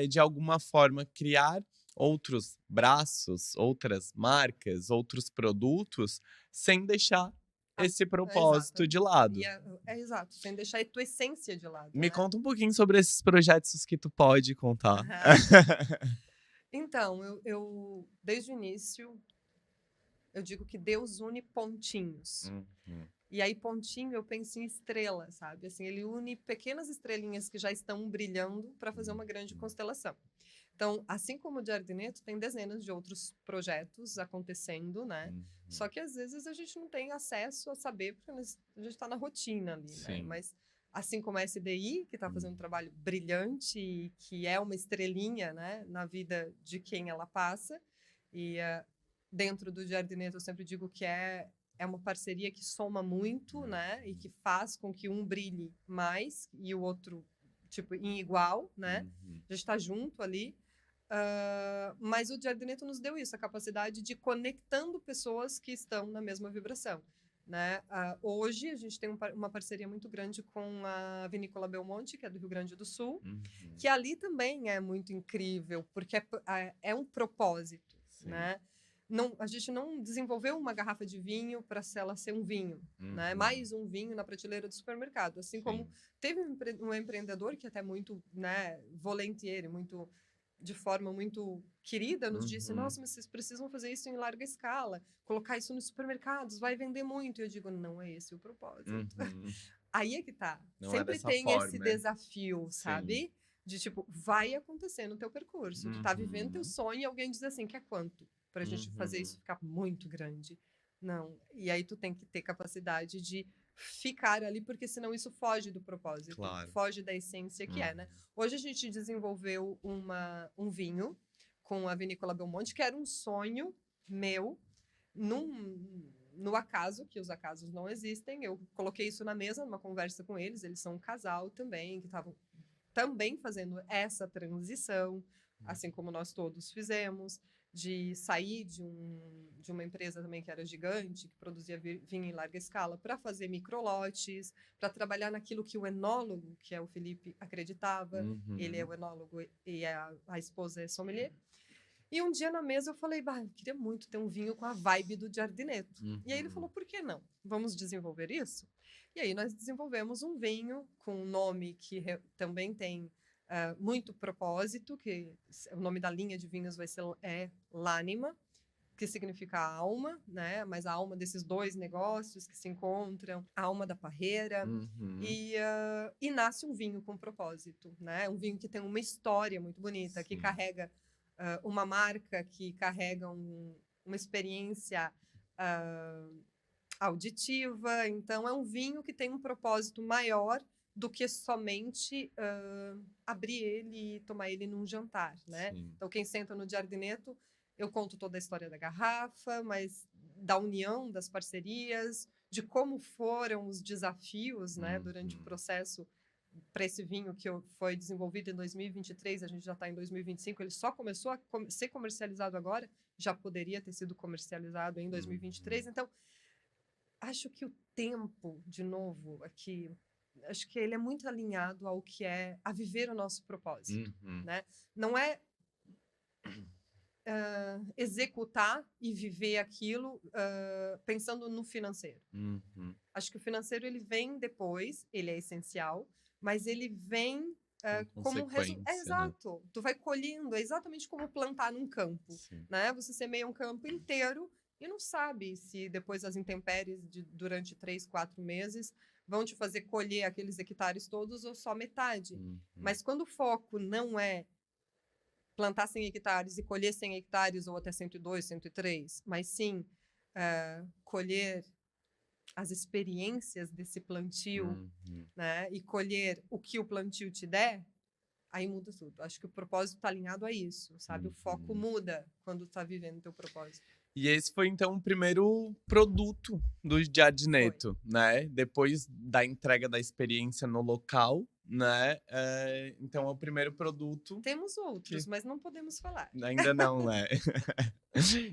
de alguma forma, criar outros braços, outras marcas, outros produtos, sem deixar esse exato. propósito de E lado. é exato, sem deixar a tua essência de lado, Me né? conta um pouquinho sobre esses projetos que tu pode contar. Então, desde o início, eu digo que Deus une pontinhos. Uhum. E aí, pontinho, eu penso em estrela, sabe? Assim, ele une pequenas estrelinhas que já estão brilhando para fazer uma grande Uhum. constelação. Então, assim como o Giardineto, tem dezenas de outros projetos acontecendo, né? Uhum. Só que às vezes a gente não tem acesso a saber, porque a gente está na rotina ali, né? Sim. Mas assim como a SDI, que está fazendo um trabalho brilhante e que é uma estrelinha, né, na vida de quem ela passa, e dentro do Giardineto eu sempre digo que é uma parceria que soma muito, né? E que faz com que um brilhe mais e o outro, tipo, em igual, né? Uhum. A gente está junto ali. Mas o Giardineto nos deu isso, a capacidade de conectando pessoas que estão na mesma vibração. Né? Hoje a gente tem uma parceria muito grande com a Vinícola Belmonte, que é do Rio Grande do Sul, Uhum. que ali também é muito incrível, porque é um propósito. Sim. Né? Não, a gente não desenvolveu uma garrafa de vinho para ela ser um vinho, né? Uhum. Mais um vinho na prateleira do supermercado. Assim como Sim. teve um empreendedor que até muito, né, volontieri, muito de forma muito querida, nos disse: Uhum. nossa, mas vocês precisam fazer isso em larga escala, colocar isso nos supermercados, vai vender muito. E eu digo: não é esse o propósito. Uhum. Aí é que tá. Não é Sempre dessa tem esse forma. desafio, Sim. sabe? De tipo, vai acontecer no teu percurso. Tu tá vivendo teu Uhum. sonho e alguém diz assim: quer quanto? Pra gente fazer Uhum. isso ficar muito grande. Não. E aí tu tem que ter capacidade de ficar ali, porque senão isso foge do propósito, Claro. foge da essência que é, né? Uhum. Hoje a gente desenvolveu um vinho com a Vinícola Belmonte, que era um sonho meu, no acaso, que os acasos não existem. Eu coloquei isso na mesa, numa conversa com eles. Eles são um casal também, que estavam também fazendo essa transição, assim como nós todos fizemos, de sair de uma empresa também que era gigante, que produzia vinho em larga escala, para fazer microlotes, para trabalhar naquilo que o enólogo, que é o Felipe, acreditava. Ele é o enólogo e a esposa é sommelier. E um dia na mesa eu falei, eu queria muito ter um vinho com a vibe do Giardineto. E aí ele falou, por que não? Vamos desenvolver isso? E aí nós desenvolvemos um vinho com um nome que também tem muito propósito, que o nome da linha de vinhos vai ser L'Anima, que significa alma, né? Mas a alma desses dois negócios que se encontram, a alma da parreira, e nasce um vinho com propósito, né? Um vinho que tem uma história muito bonita, que carrega uma marca, que carrega uma experiência auditiva. Então, é um vinho que tem um propósito maior do que somente abrir ele e tomar ele num jantar, né? Então, quem senta no Giardineto, eu conto toda a história da garrafa, mas da união, das parcerias, de como foram os desafios, né, durante o processo para esse vinho que foi desenvolvido em 2023, a gente já está em 2025, ele só começou a ser comercializado agora, já poderia ter sido comercializado em 2023, então acho que o tempo, de novo, aqui, acho que ele é muito alinhado ao que é a viver o nosso propósito, né? Não é executar e viver aquilo pensando no financeiro. Acho que o financeiro ele vem depois, ele é essencial, mas ele vem como um resultado. Exato. Né? Tu vai colhendo, é exatamente como plantar num campo. Né? Você semeia um campo inteiro e não sabe se depois as intempéries durante 3, 4 meses vão te fazer colher aqueles hectares todos ou só metade. Mas quando o foco não é plantar 100 hectares e colher 100 hectares ou até 102, 103, mas sim colher as experiências desse plantio, né? E colher o que o plantio te der, aí muda tudo. Acho que o propósito está alinhado a isso, sabe? O foco muda quando está vivendo o teu propósito. E esse foi, então, o primeiro produto do Giardineto, né? Depois da entrega da experiência no local, né? Então, é o primeiro produto. Temos outros, mas não podemos falar. Ainda não, né?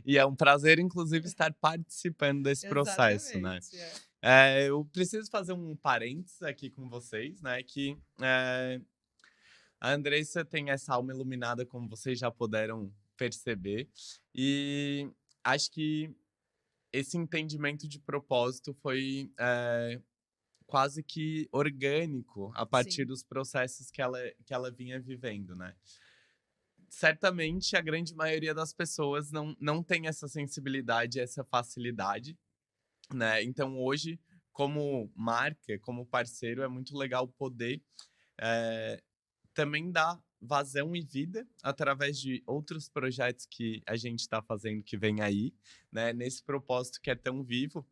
E é um prazer, inclusive, estar participando desse processo, né? Eu preciso fazer um parênteses aqui com vocês, né? Que a Andressa tem essa alma iluminada, como vocês já puderam perceber. E acho que esse entendimento de propósito foi quase que orgânico a partir dos processos que ela vinha vivendo, né? Certamente, a grande maioria das pessoas não tem essa sensibilidade, essa facilidade, né? Então, hoje, como marca, como parceiro, é muito legal poder também dar vazão e vida através de outros projetos que a gente está fazendo que vem aí, né? Nesse propósito que é tão vivo.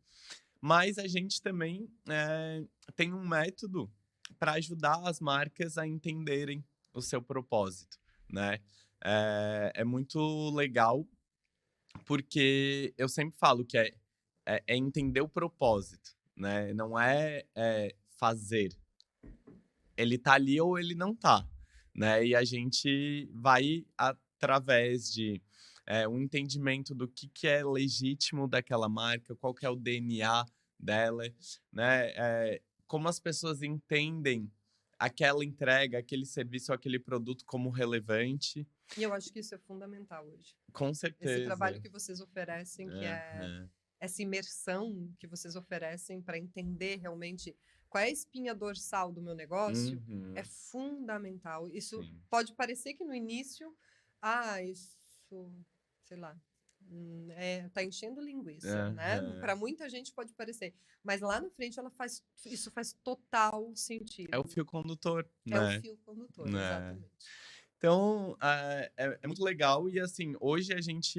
Mas a gente também tem um método para ajudar as marcas a entenderem o seu propósito, né? É muito legal, porque eu sempre falo que é entender o propósito, né? Não é fazer. Ele tá ali ou ele não tá, né? E a gente vai através de um entendimento do que é legítimo daquela marca, qual que é o DNA dela, né? Como as pessoas entendem aquela entrega, aquele serviço, aquele produto como relevante. E eu acho que isso é fundamental hoje. Com certeza. Esse trabalho que vocês oferecem, que é essa imersão que vocês oferecem para entender realmente qual é a espinha dorsal do meu negócio, é fundamental. Isso pode parecer que no início, isso, sei lá, tá enchendo linguiça, né? Para muita gente pode parecer, mas lá na frente isso faz total sentido. É o fio condutor, né? É o fio condutor, exatamente. Então, é muito legal. E, assim, hoje a gente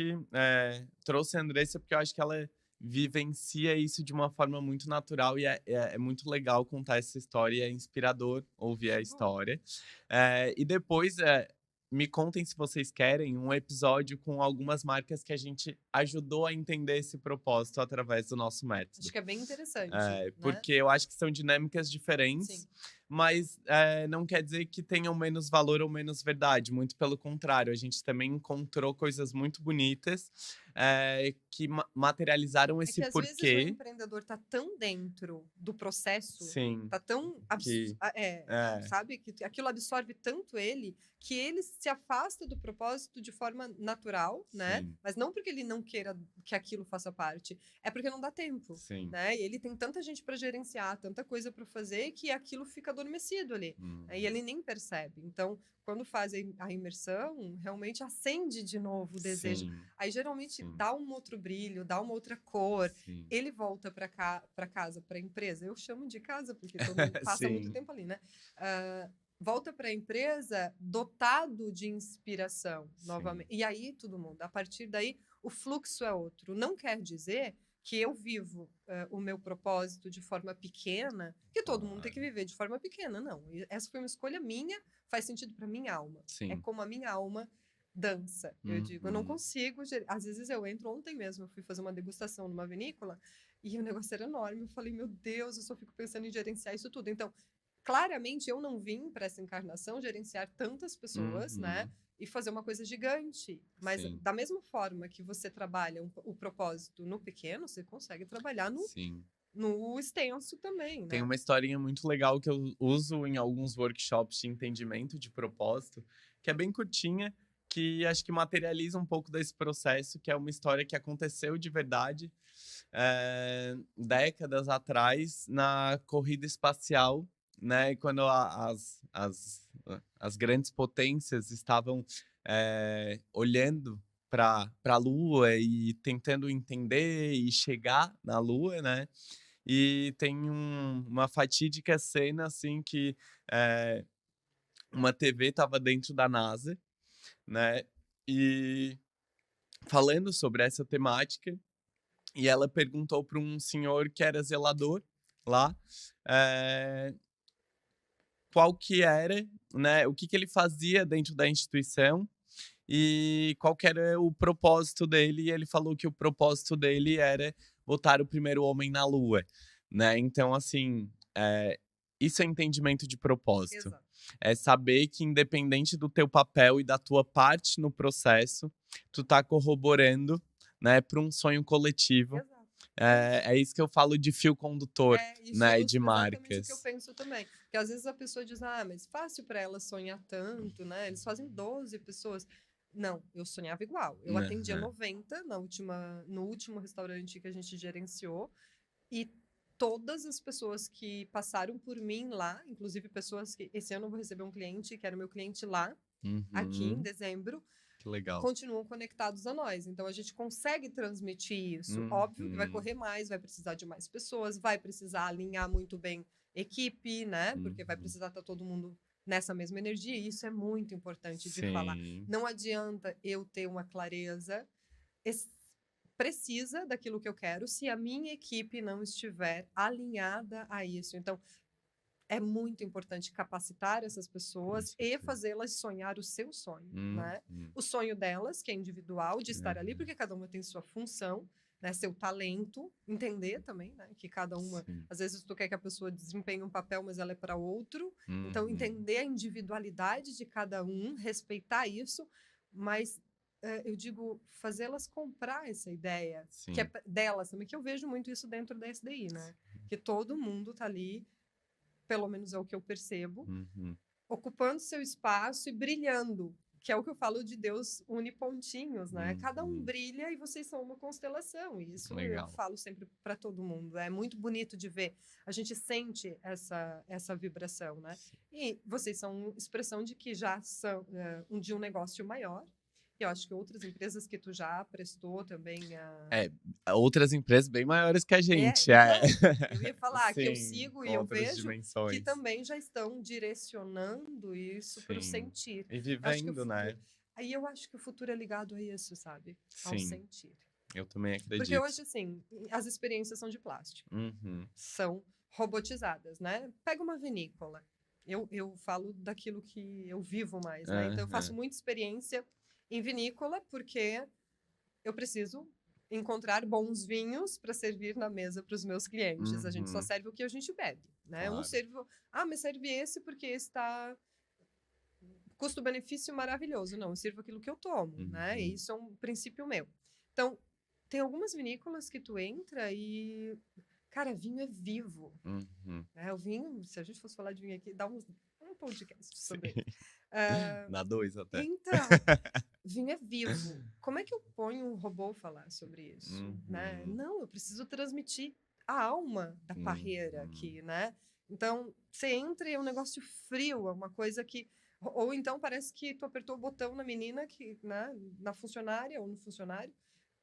trouxe a Andressa porque eu acho que ela vivencia isso de uma forma muito natural e é muito legal contar essa história, é inspirador ouvir a história. E depois, me contem se vocês querem um episódio com algumas marcas que a gente ajudou a entender esse propósito através do nosso método. Acho que é bem interessante. Porque eu acho que são dinâmicas diferentes, mas não quer dizer que tenham menos valor ou menos verdade. Muito pelo contrário, a gente também encontrou coisas muito bonitas que materializaram É esse que às vezes o porquê. empreendedor tá tão dentro do processo, Sim, tá tão, que sabe, que aquilo absorve tanto ele, que ele se afasta do propósito de forma natural, né? sim, Mas não porque ele não queira que aquilo faça parte, é porque não dá tempo, sim. né? E ele tem tanta gente para gerenciar, tanta coisa para fazer, que aquilo fica adormecido ali, né? E ele nem percebe. Então, quando faz a imersão, realmente acende de novo o desejo. Sim, Aí geralmente sim, dá um outro brilho, dá uma outra cor. sim. Ele volta para casa, para a empresa. Eu chamo de casa porque todo mundo passa muito Sim, tempo ali, né? Volta para a empresa dotado de inspiração sim. novamente. E aí tudo muda. A partir daí o fluxo é outro. Não quer dizer que eu vivo o meu propósito de forma pequena, que todo mundo tem que Claro. viver de forma pequena, não. Essa foi uma escolha minha, faz sentido para minha alma. É Sim. como a minha alma dança, eu digo. Eu não Uhum. consigo, às vezes eu entro, ontem mesmo eu fui fazer uma degustação numa vinícola e o negócio era enorme. Eu falei, meu Deus, eu só fico pensando em gerenciar isso tudo. Então, claramente eu não vim para essa encarnação gerenciar tantas pessoas, né? Uhum. E fazer uma coisa gigante. Mas Sim, da mesma forma que você trabalha o propósito no pequeno, você consegue trabalhar sim. no extenso também, Tem né? uma historinha muito legal que eu uso em alguns workshops de entendimento de propósito, que é bem curtinha, que acho que materializa um pouco desse processo, que é uma história que aconteceu de verdade décadas atrás na corrida espacial, né? Quando as grandes potências estavam olhando para a Lua e tentando entender e chegar na Lua, né? E tem uma fatídica cena assim que uma TV estava dentro da NASA, né? E falando sobre essa temática, e ela perguntou para um senhor que era zelador lá, qual que era, né? O que que ele fazia dentro da instituição e qual que era o propósito dele. E ele falou que o propósito dele era botar o primeiro homem na Lua, né? Então, assim, isso é entendimento de propósito. Exato. É saber que independente do teu papel e da tua parte no processo, tu tá corroborando, né, para um sonho coletivo. Exato. É isso que eu falo de fio condutor, Isso é né, de exatamente o que eu marcas. penso também. Porque às vezes a pessoa diz, mas fácil para ela sonhar tanto, né? Eles fazem 12 pessoas. Não, eu sonhava igual. Eu atendia Aham. 90 no último restaurante que a gente gerenciou, e todas as pessoas que passaram por mim lá, inclusive pessoas que esse ano eu vou receber um cliente que era meu cliente lá, aqui em Uhum. dezembro, Que legal. continuam conectados a nós. Então a gente consegue transmitir isso. Óbvio que vai Uhum. correr mais, vai precisar de mais pessoas, vai precisar alinhar muito bem equipe, né? Porque vai Uhum. precisar estar todo mundo nessa mesma energia. E isso é muito importante de falar. Sim. Não adianta eu ter uma clareza precisa daquilo que eu quero se a minha equipe não estiver alinhada a isso. Então, é muito importante capacitar essas Com pessoas e certeza. fazê-las sonhar o seu sonho, né? Uhum. O sonho delas, que é individual, de estar ali, Aham. porque cada uma tem sua função, né? Seu talento, entender também, né? Que cada uma, Sim. às vezes tu quer que a pessoa desempenhe um papel, mas ela é para outro. Então, Uhum. entender a individualidade de cada um, respeitar isso, mas eu digo, fazê-las comprar essa ideia, que é Sim. delas também, que eu vejo muito isso dentro da SDI, né? Que todo mundo tá ali, pelo menos é o que eu percebo, Uhum. ocupando seu espaço e brilhando, que é o que eu falo de Deus une pontinhos, né? Cada um Uhum. brilha e vocês são uma constelação. E isso eu Legal. falo sempre para todo mundo. É muito bonito de ver. A gente sente essa vibração, né? Sim. E vocês são expressão de que já são de um negócio maior. E eu acho que outras empresas que tu já prestou também Outras empresas bem maiores que a gente. então, eu ia falar que eu Sim, sigo com e eu outras vejo que dimensões. também já estão direcionando isso para o Sim. sentir. E Eu acho que o vivendo, futuro. né? Aí eu acho que o futuro é ligado a isso, sabe? Ao Sim, sentir. eu também Porque acredito. hoje, assim, as experiências são de plástico, Uhum. são robotizadas, né? Pega uma vinícola. Eu falo daquilo que eu vivo mais, né? Então, eu faço Aham. muita experiência em vinícola porque eu preciso encontrar bons vinhos para servir na mesa para os meus clientes. A gente só serve o que a gente bebe, né? Eu não sirvo, mas serve esse porque esse está custo-benefício maravilhoso. Não, eu sirvo aquilo que eu tomo, né? E isso é um princípio meu. Então, tem algumas vinícolas que tu entra e, cara, vinho é vivo. Né? O vinho, se a gente fosse falar de vinho aqui, dá um podcast sobre ele. Dá 2 até. Então, vinho é vivo. Como é que eu ponho um robô falar sobre isso? Né? Não, eu preciso transmitir a alma da parreira aqui, né? Então, você entra e é um negócio frio, é uma coisa que... Ou então parece que tu apertou o botão na menina, que, né, na funcionária ou no funcionário,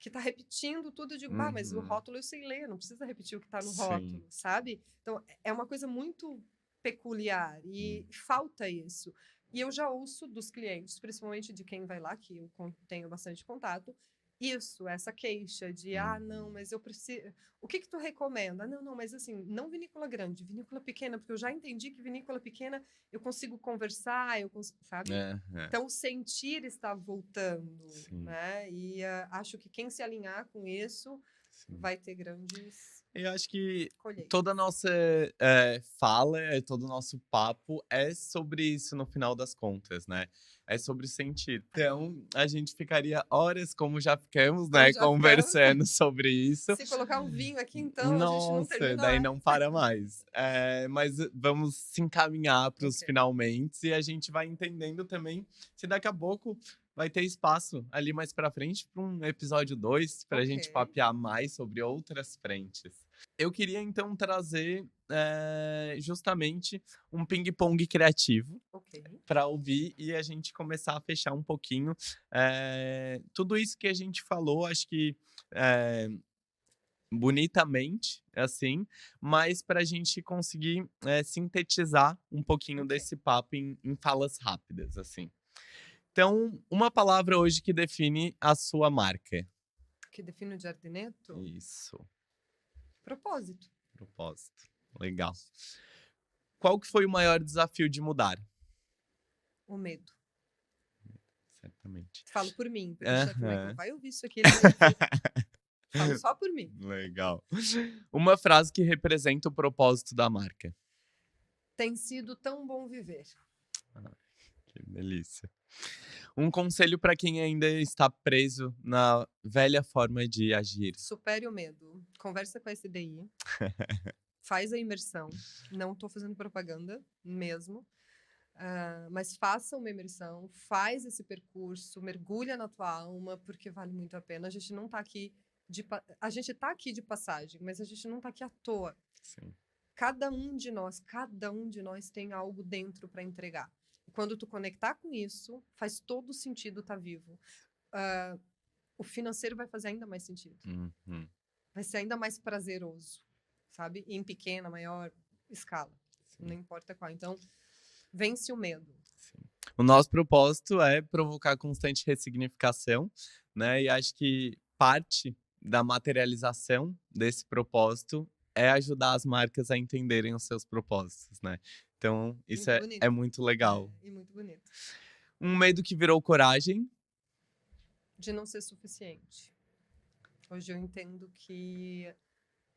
que tá repetindo tudo. Eu digo, mas o rótulo eu sei ler, não precisa repetir o que tá no rótulo, sabe? Então, é uma coisa muito peculiar e falta isso. E eu já ouço dos clientes, principalmente de quem vai lá, que eu tenho bastante contato, essa queixa de, não, mas eu preciso... O que tu recomenda? Não, mas assim, não vinícola grande, vinícola pequena, porque eu já entendi que vinícola pequena eu consigo conversar, sabe? Então, o sentir está voltando, né? E acho que quem se alinhar com isso vai ter grandes... Eu acho que colheitas. toda a nossa fala, todo o nosso papo é sobre isso no final das contas, né? É sobre sentir. Então, a gente ficaria horas, como já ficamos, né? Conversando sobre isso. Se colocar um vinho aqui, então, a gente não termina. Nossa, daí não para mais. Mas vamos se encaminhar para os finalmente e a gente vai entendendo também se daqui a pouco vai ter espaço ali mais para frente para um episódio 2, para a gente papear mais sobre outras frentes. Eu queria, então, trazer justamente um ping-pong criativo para ouvir e a gente começar a fechar um pouquinho. Tudo isso que a gente falou, acho que bonitamente, assim, mas para a gente conseguir sintetizar um pouquinho desse papo em falas rápidas, assim. Então, uma palavra hoje que define a sua marca. Que define o Giardineto? Isso. Propósito. Propósito. Legal. Qual que foi o maior desafio de mudar? O medo. Certamente. Falo por mim, porque o chefe Michael vai ouvir isso aqui. Ele vai dizer, falo só por mim. Legal. Uma frase que representa o propósito da marca. Tem sido tão bom viver. Que delícia. Um conselho para quem ainda está preso na velha forma de agir. Supere o medo. Conversa com a SDI. Faz a imersão. Não estou fazendo propaganda mesmo. Mas faça uma imersão. Faz esse percurso. Mergulha na tua alma, porque vale muito a pena. A gente não está aqui a gente está aqui de passagem, mas a gente não está aqui à toa. Sim. Cada um de nós tem algo dentro para entregar. Quando tu conectar com isso, faz todo sentido estar vivo. O financeiro vai fazer ainda mais sentido. Vai ser ainda mais prazeroso, sabe? Em pequena, maior escala. Sim. Não importa qual. Então, vence o medo. Sim. O nosso propósito é provocar constante ressignificação, né? E acho que parte da materialização desse propósito é ajudar as marcas a entenderem os seus propósitos, né? Então, isso é muito legal. E muito bonito. Um medo que virou coragem. De não ser suficiente. Hoje eu entendo que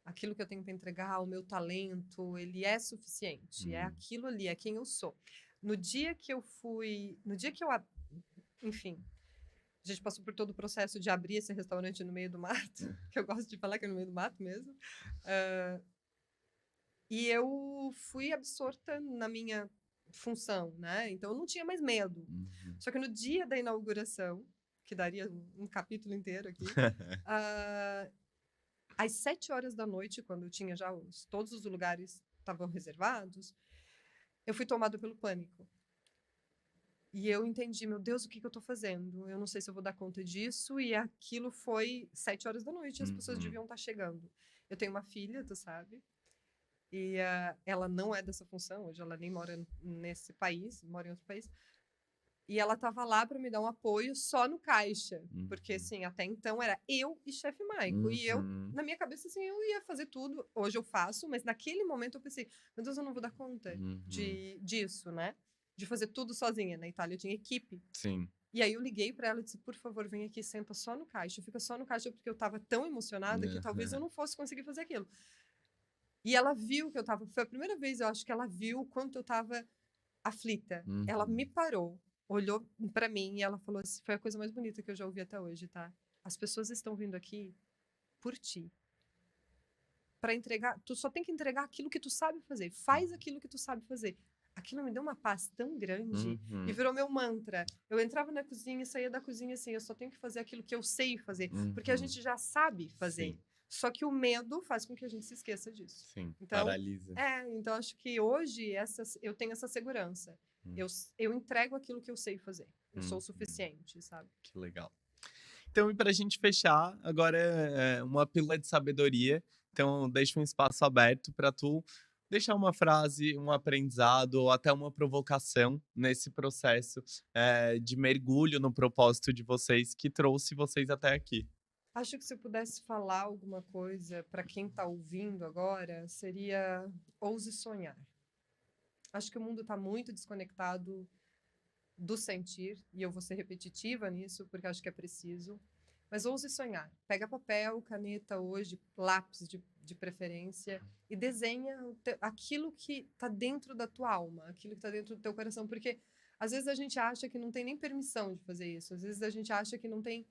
aquilo que eu tenho para entregar, o meu talento, ele é suficiente. É aquilo ali, é quem eu sou. No dia que eu enfim, a gente passou por todo o processo de abrir esse restaurante no meio do mato, que eu gosto de falar que é no meio do mato mesmo. E eu fui absorta na minha função, né? Então eu não tinha mais medo. Só que no dia da inauguração, que daria um capítulo inteiro aqui, às 7h da noite, quando eu tinha já todos os lugares estavam reservados, eu fui tomada pelo pânico. E eu entendi, meu Deus, o que eu estou fazendo? Eu não sei se eu vou dar conta disso. E aquilo foi 7h da noite, as pessoas deviam estar chegando. Eu tenho uma filha, tu sabe? E ela não é dessa função, hoje ela nem mora nesse país, mora em outro país. E ela estava lá para me dar um apoio só no caixa. Porque, assim, até então era eu e chefe Michael. E eu, na minha cabeça, assim, eu ia fazer tudo. Hoje eu faço, mas naquele momento eu pensei, meu Deus, eu não vou dar conta disso, né? De fazer tudo sozinha. Na Itália eu tinha equipe. Sim. E aí eu liguei para ela e disse, por favor, vem aqui, senta só no caixa. Fica só no caixa, porque eu estava tão emocionada que talvez eu não fosse conseguir fazer aquilo. E ela viu que eu estava... Foi a primeira vez, eu acho, que ela viu o quanto eu estava aflita. Ela me parou, olhou para mim e ela falou assim, foi a coisa mais bonita que eu já ouvi até hoje, tá? As pessoas estão vindo aqui por ti. Para entregar, tu só tem que entregar aquilo que tu sabe fazer. Faz aquilo que tu sabe fazer. Aquilo me deu uma paz tão grande e virou meu mantra. Eu entrava na cozinha e saía da cozinha assim, eu só tenho que fazer aquilo que eu sei fazer, porque a gente já sabe fazer. Sim. Só que o medo faz com que a gente se esqueça disso. Sim, então, paralisa. Então acho que hoje eu tenho essa segurança. Eu entrego aquilo que eu sei fazer. Eu sou o suficiente, sabe? Que legal. Então, e pra gente fechar, agora é uma pílula de sabedoria. Então, deixa um espaço aberto para tu deixar uma frase, um aprendizado ou até uma provocação nesse processo de mergulho no propósito de vocês que trouxe vocês até aqui. Acho que se eu pudesse falar alguma coisa para quem está ouvindo agora, seria ouse sonhar. Acho que o mundo está muito desconectado do sentir, e eu vou ser repetitiva nisso, porque acho que é preciso. Mas ouse sonhar. Pega papel, caneta hoje, lápis de preferência, e desenha aquilo que está dentro da tua alma, aquilo que está dentro do teu coração. Porque às vezes a gente acha que não tem nem permissão de fazer isso, às vezes a gente acha que não tem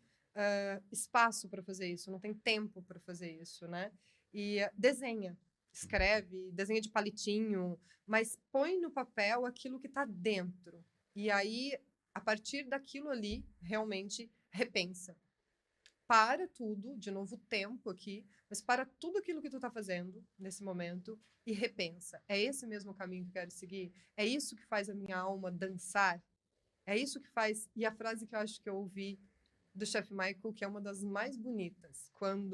espaço para fazer isso, não tem tempo para fazer isso, né? E desenha, escreve, desenha de palitinho, mas põe no papel aquilo que está dentro. E aí, a partir daquilo ali, realmente repensa. Para tudo, de novo, tempo aqui, mas para tudo aquilo que tu está fazendo nesse momento e repensa. É esse mesmo caminho que eu quero seguir? É isso que faz a minha alma dançar? É isso que faz... E a frase que eu acho que eu ouvi do Chef Michael, que é uma das mais bonitas, quando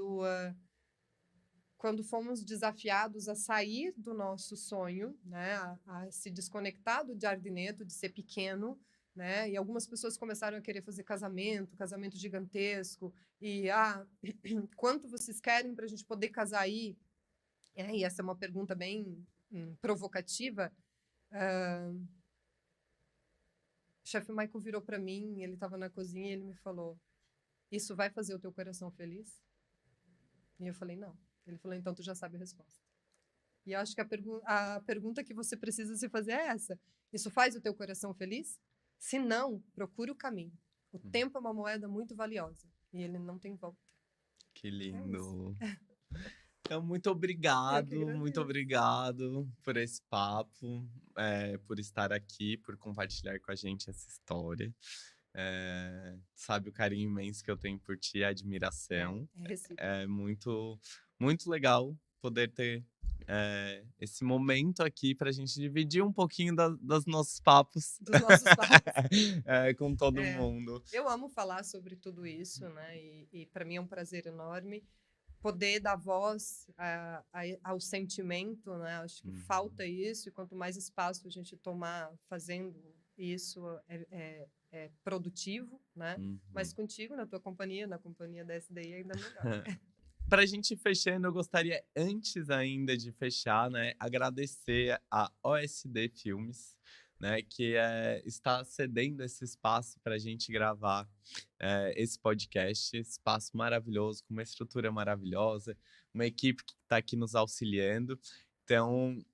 fomos desafiados a sair do nosso sonho, né, a se desconectar do jardineto, de ser pequeno, né, e algumas pessoas começaram a querer fazer casamento gigantesco, e quanto vocês querem para a gente poder casar aí? E essa é uma pergunta bem provocativa. O chefe Michael virou para mim, ele estava na cozinha e ele me falou, isso vai fazer o teu coração feliz? E eu falei, não. Ele falou, então tu já sabe a resposta. E eu acho que a pergunta que você precisa se fazer é essa. Isso faz o teu coração feliz? Se não, procure o caminho. O tempo é uma moeda muito valiosa. E ele não tem volta. Que lindo. Então, muito obrigado por esse papo, por estar aqui, por compartilhar com a gente essa história. Sabe o carinho imenso que eu tenho por ti, a admiração. É muito, muito legal poder ter esse momento aqui para a gente dividir um pouquinho dos nossos papos. Dos nossos papos. Com todo mundo. Eu amo falar sobre tudo isso, né? E para mim é um prazer enorme poder dar voz ao sentimento, né? Acho que falta isso, e quanto mais espaço a gente tomar fazendo isso, é produtivo, né? Mas contigo, na tua companhia, na companhia da SDI, ainda melhor. Para a gente ir fechando, eu gostaria, antes ainda de fechar, né, agradecer a OSD Filmes, né, que está cedendo esse espaço para a gente gravar esse podcast, esse espaço maravilhoso, com uma estrutura maravilhosa, uma equipe que está aqui nos auxiliando. Então,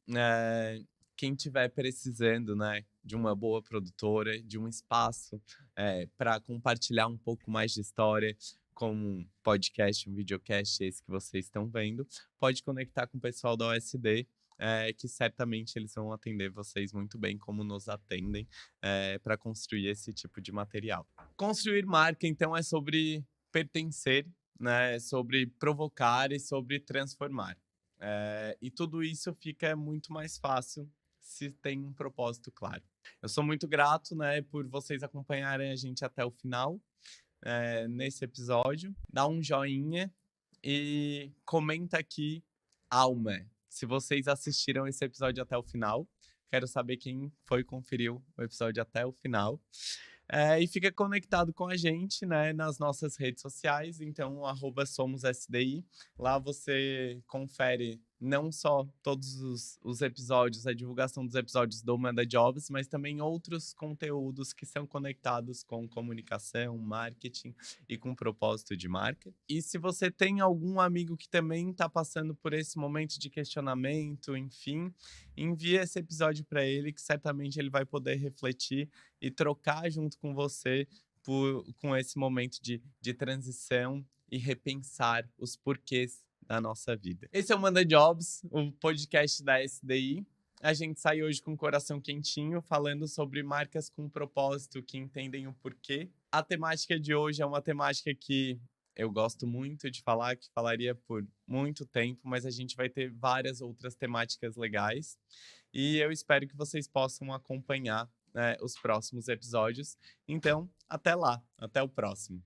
quem estiver precisando, né, de uma boa produtora, de um espaço para compartilhar um pouco mais de história, como um podcast, um videocast, esse que vocês estão vendo, pode conectar com o pessoal da OSD, que certamente eles vão atender vocês muito bem, como nos atendem, para construir esse tipo de material. Construir marca, então, é sobre pertencer, né, é sobre provocar e sobre transformar. E tudo isso fica muito mais fácil se tem um propósito claro. Eu sou muito grato, né, por vocês acompanharem a gente até o final nesse episódio. Dá um joinha e comenta aqui, alma, se vocês assistiram esse episódio até o final. Quero saber quem foi conferiu o episódio até o final. E fica conectado com a gente, né, nas nossas redes sociais. Então, @SomosSDI. Lá você confere não só todos os episódios, a divulgação dos episódios do Manda Jobs, mas também outros conteúdos que são conectados com comunicação, marketing e com propósito de marca. E se você tem algum amigo que também está passando por esse momento de questionamento, enfim, envie esse episódio para ele, que certamente ele vai poder refletir e trocar junto com você com esse momento de transição e repensar os porquês da nossa vida. Esse é o Manda Jobs, o podcast da SDI. A gente sai hoje com o coração quentinho, falando sobre marcas com propósito que entendem o porquê. A temática de hoje é uma temática que eu gosto muito de falar, que falaria por muito tempo, mas a gente vai ter várias outras temáticas legais. E eu espero que vocês possam acompanhar, né, os próximos episódios. Então, até lá, até o próximo.